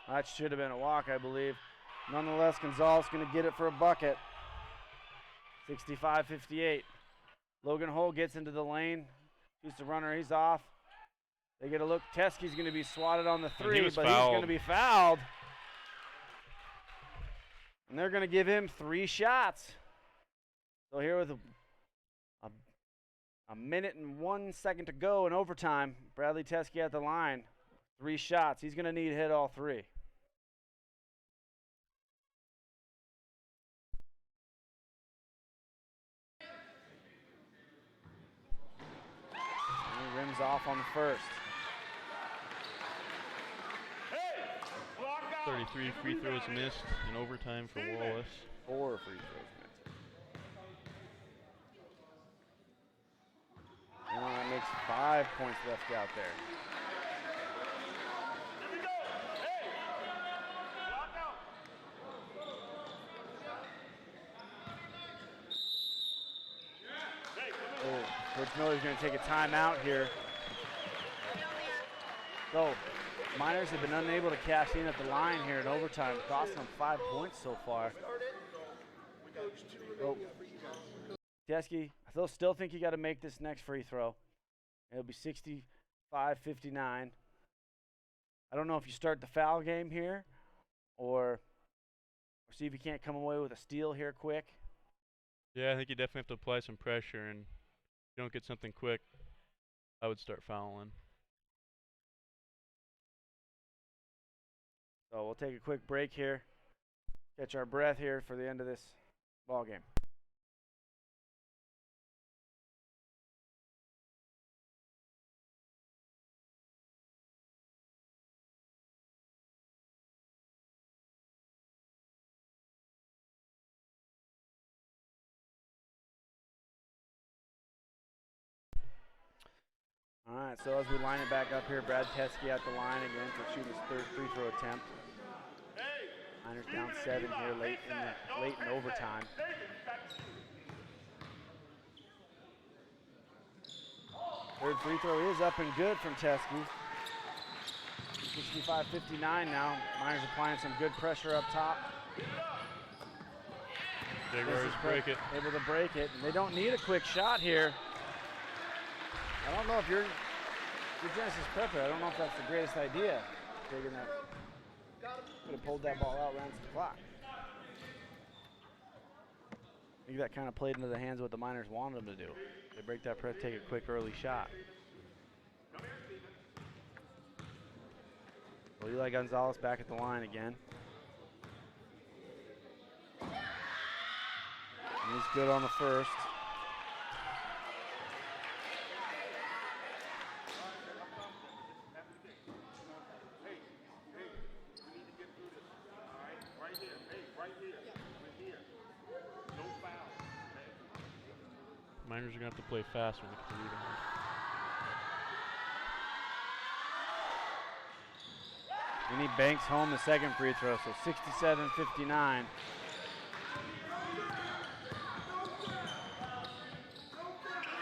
That should have been a walk, I believe. Nonetheless, Gonzalez going to get it for a bucket. 65-58. Logan Hull gets into the lane. Shoots the runner. He's off. They get a look. Teskey's going to be swatted on the 3, but he's going to be fouled. And they're going to give him 3 shots. So here with a minute and 1 second to go in overtime, Bradley Teskey at the line. 3 shots. He's going to need to hit all 3. And he rims off on the first. 33 free throws missed in overtime for Wallace. 4 free throws missed. And that makes 5 points left out there. Oh, Coach Miller's going to take a timeout here. So, Miners have been unable to cash in at the line here in overtime, costing them 5 points so far. Oh, Teskey, I still think you got to make this next free throw. It'll be 65-59. I don't know if you start the foul game here or see if you can't come away with a steal here quick. Yeah, I think you definitely have to apply some pressure, and if you don't get something quick, I would start fouling. So we'll take a quick break here, catch our breath here for the end of this ball game. All right, so as we line it back up here, Brad Teskey at the line again for shooting his 3rd free throw attempt. Miners down 7 here late in overtime. Third free throw is up and good from Teskey. 65-59 now. Miners applying some good pressure up top. Big Rose break it. Able to break it. And they don't need a quick shot here. I don't know if you're Genesis Prepper. I don't know if that's the greatest idea. Taking that, could have pulled that ball out, ran to the clock. I think that kind of played into the hands of what the Miners wanted them to do. They break that press, take a quick early shot. Well, Eli Gonzalez back at the line again. And he's good on the first. Miners are going to have to play fast when they get the rebound. And he banks home the second free throw, so 67-59.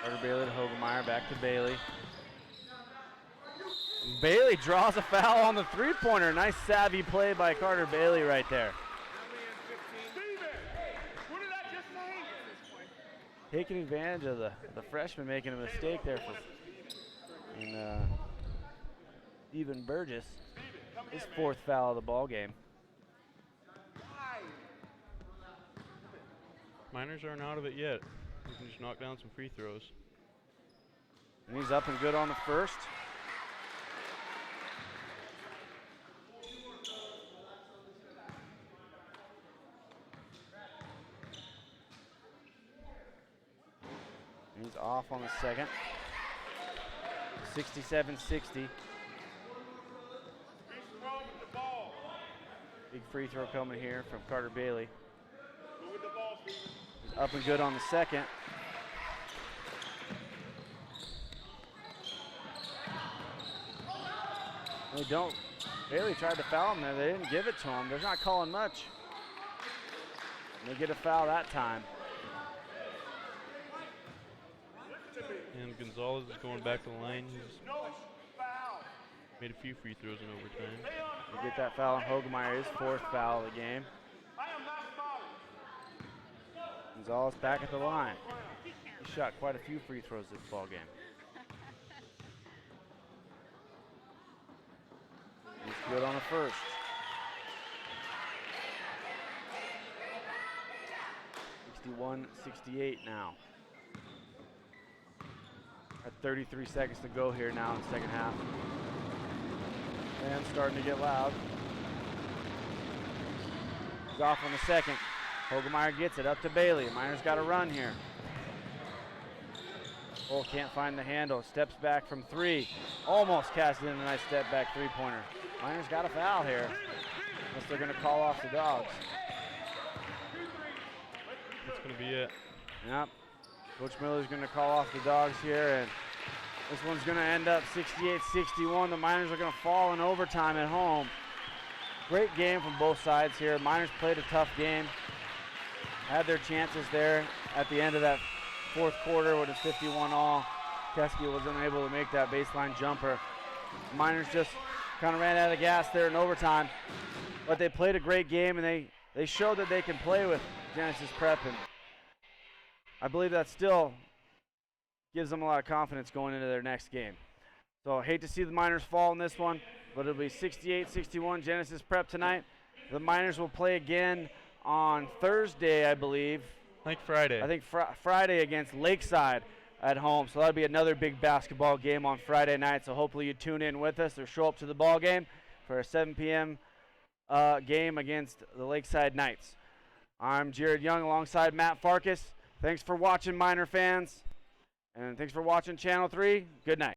Carter Bailey to Hogemeyer, back to Bailey. Bailey draws a foul on the three-pointer. Nice savvy play by Carter Bailey right there. Taking advantage of the freshman making a mistake there and Steven Burgess, his 4th foul of the ball game. Miners aren't out of it yet. We can just knock down some free throws. And he's up and good on the first. He's off on the second. 67-60. Big free throw coming here from Carter Bailey. He's up and good on the second. They don't. Bailey tried to foul him there. They didn't give it to him. They're not calling much. They get a foul that time. And Gonzalez is going back to the line. He's made a few free throws in overtime. They get that foul on Hogemeyer, his fourth foul of the game. Gonzalez back at the line. He shot quite a few free throws this ball game. He's good on the first. (61-68) now. At 33 seconds to go here now in the second half. And starting to get loud. He's off on the second. Hogemeyer gets it up to Bailey. Miners got a run here. Cole can't find the handle. Steps back from three. Almost cast in a nice step back three-pointer. Miners got a foul here. Unless they're going to call off the Dogs. That's going to be it. Yep. Coach Miller's going to call off the Dogs here, and this one's going to end up 68-61. The Miners are going to fall in overtime at home. Great game from both sides here. Miners played a tough game. Had their chances there at the end of that fourth quarter with a 51 all. Keski was unable to make that baseline jumper. Miners just kind of ran out of gas there in overtime, but they played a great game, and they showed that they can play with Genesis Prep, and I believe that still gives them a lot of confidence going into their next game. So I hate to see the Miners fall in this one, but it'll be 68-61 Genesis Prep tonight. The Miners will play again on Thursday, I believe. I think Friday. I think Friday against Lakeside at home. So that'll be another big basketball game on Friday night. So hopefully you tune in with us or show up to the ball game for a 7 p.m. Game against the Lakeside Knights. I'm Jared Young alongside Matt Farkas. Thanks for watching, Miner fans. And thanks for watching Channel 3. Good night.